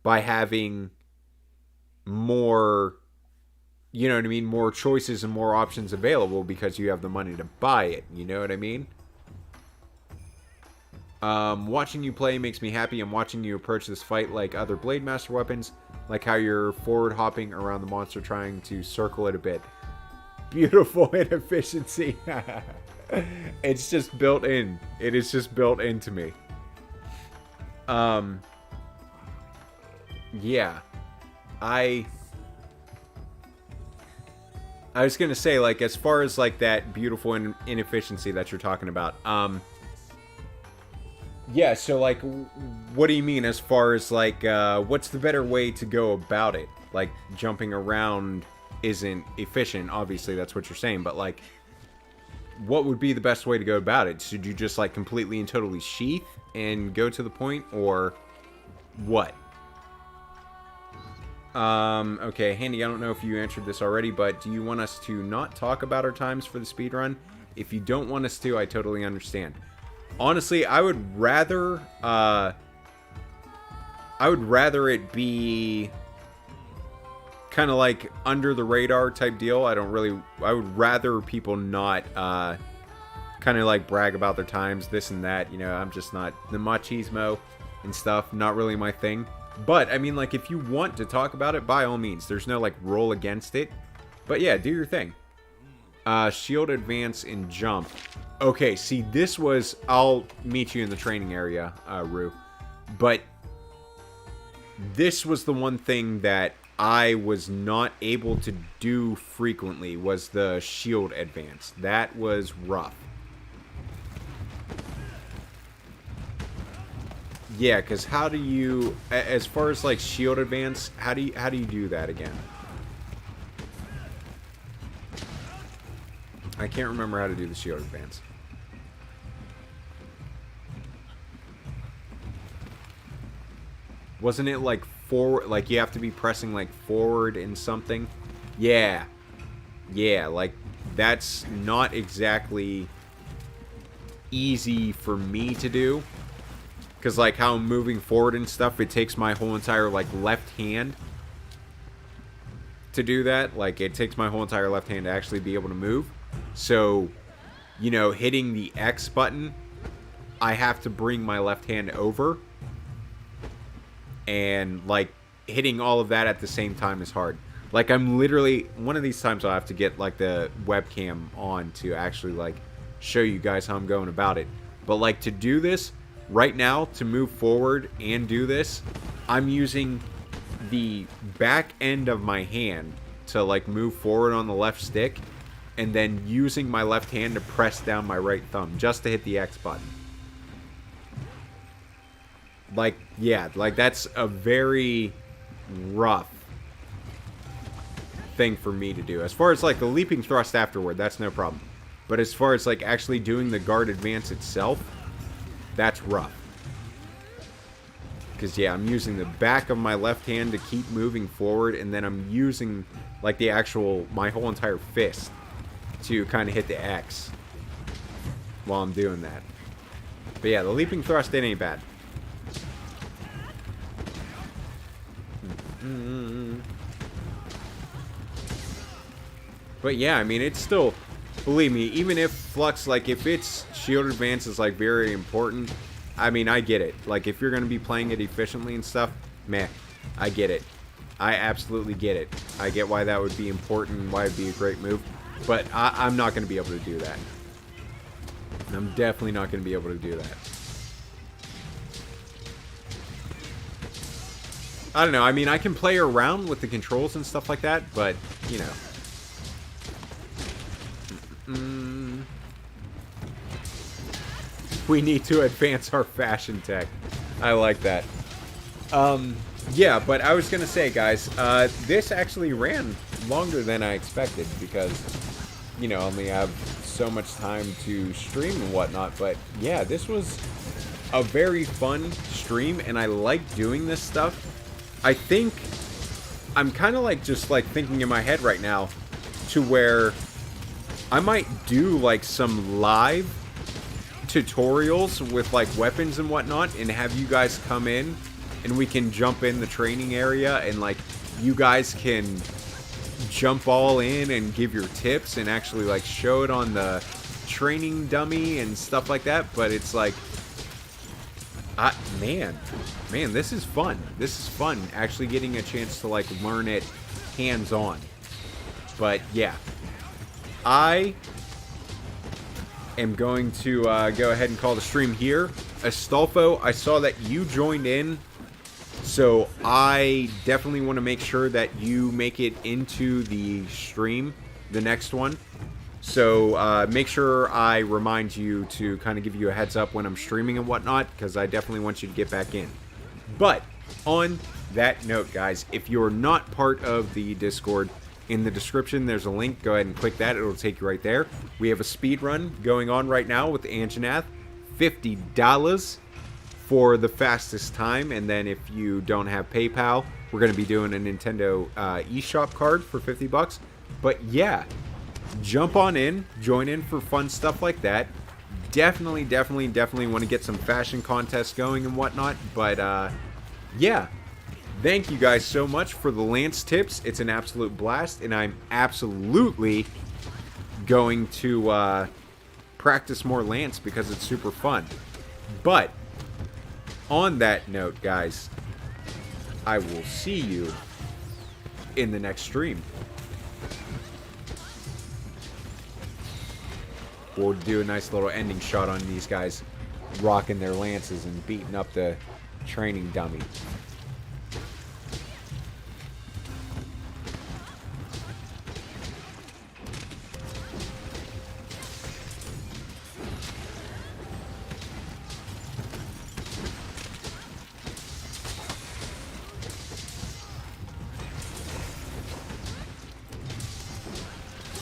by having more, you know what I mean, more choices and more options available because you have the money to buy it. You know what I mean? Watching you play makes me happy. I'm watching you approach this fight like other Blade Master weapons, like how you're forward hopping around the monster trying to circle it a bit. Beautiful inefficiency. It's just built in. It is just built into me. Yeah. I was gonna say, like, as far as, like, that beautiful inefficiency that you're talking about, yeah, so, like, what do you mean as far as, like, what's the better way to go about it? Like, jumping around isn't efficient, obviously, that's what you're saying, but, like, what would be the best way to go about it? Should you just, like, completely and totally sheath and go to the point, or what? Okay, Handy, I don't know if you answered this already, but do you want us to not talk about our times for the speedrun? If you don't want us to, I totally understand. Honestly, I would rather it be kind of like under the radar type deal. I would rather people not kind of like brag about their times, this and that. You know, I'm just not the machismo and stuff. Not really my thing. But I mean, like, if you want to talk about it, by all means. There's no like rule against it. But yeah, do your thing. Shield advance and jump. Okay, see, this was... I'll meet you in the training area, Rue. But this was the one thing that I was not able to do frequently, was the shield advance. That was rough. Yeah, because how do you... As far as, like, shield advance, how do you do that again? I can't remember how to do the shield advance. Wasn't it like forward, like you have to be pressing like forward in something? Yeah. Yeah, like that's not exactly easy for me to do. Because like how I'm moving forward and stuff, it takes my whole entire like left hand to do that. Like it takes my whole entire left hand to actually be able to move. So, you know, hitting the X button, I have to bring my left hand over. And, like, hitting all of that at the same time is hard. Like, I'm literally... One of these times I'll have to get, like, the webcam on to actually, like, show you guys how I'm going about it. But, like, to do this, right now, to move forward and do this, I'm using the back end of my hand to, like, move forward on the left stick. And then using my left hand to press down my right thumb just to hit the X button. Like, yeah, like that's a very rough thing for me to do. As far as like the leaping thrust afterward, that's no problem. But as far as like actually doing the guard advance itself, that's rough. Because yeah, I'm using the back of my left hand to keep moving forward, and then I'm using like the actual, my whole entire fist to kind of hit the X while I'm doing that. But yeah, the leaping thrust, it ain't bad. But yeah, I mean, it's still, believe me, even if Flux, like, if its shield advance is, like, very important, I mean, I get it. Like, if you're going to be playing it efficiently and stuff, meh, I get it. I absolutely get it. I get why that would be important, why it'd be a great move. But I'm not going to be able to do that. I'm definitely not going to be able to do that. I don't know. I mean, I can play around with the controls and stuff like that, but, you know. We need to advance our fashion tech. I like that. Yeah, but I was going to say, guys, this actually ran longer than I expected because, you know, I only have so much time to stream and whatnot. But, yeah, this was a very fun stream, and I like doing this stuff. I think I'm kind of like just like thinking in my head right now to where I might do like some live tutorials with like weapons and whatnot and have you guys come in and we can jump in the training area and like you guys can jump all in and give your tips and actually like show it on the training dummy and stuff like that. But it's like, man, this is fun. This is fun, actually getting a chance to, like, learn it hands-on. But, yeah. I am going to go ahead and call the stream here. Astolfo, I saw that you joined in, so I definitely want to make sure that you make it into the stream, the next one. So make sure I remind you to kind of give you a heads up when I'm streaming and whatnot, because I definitely want you to get back in. But on that note, guys, if you're not part of the Discord, in the description there's a link. Go ahead and click that. It'll take you right there. We have a speed run going on right now with Anjanath. $50 for the fastest time. And then if you don't have PayPal, we're going to be doing a Nintendo eShop card for $50. But yeah, jump on in, join in for fun stuff like that. Definitely want to get some fashion contests going and whatnot. But yeah, Thank you guys so much for the Lance tips. It's an absolute blast, and I'm absolutely going to practice more Lance because it's super fun. But on that note, guys, I will see you in the next stream. We'll do a nice little ending shot on these guys rocking their lances and beating up the training dummy.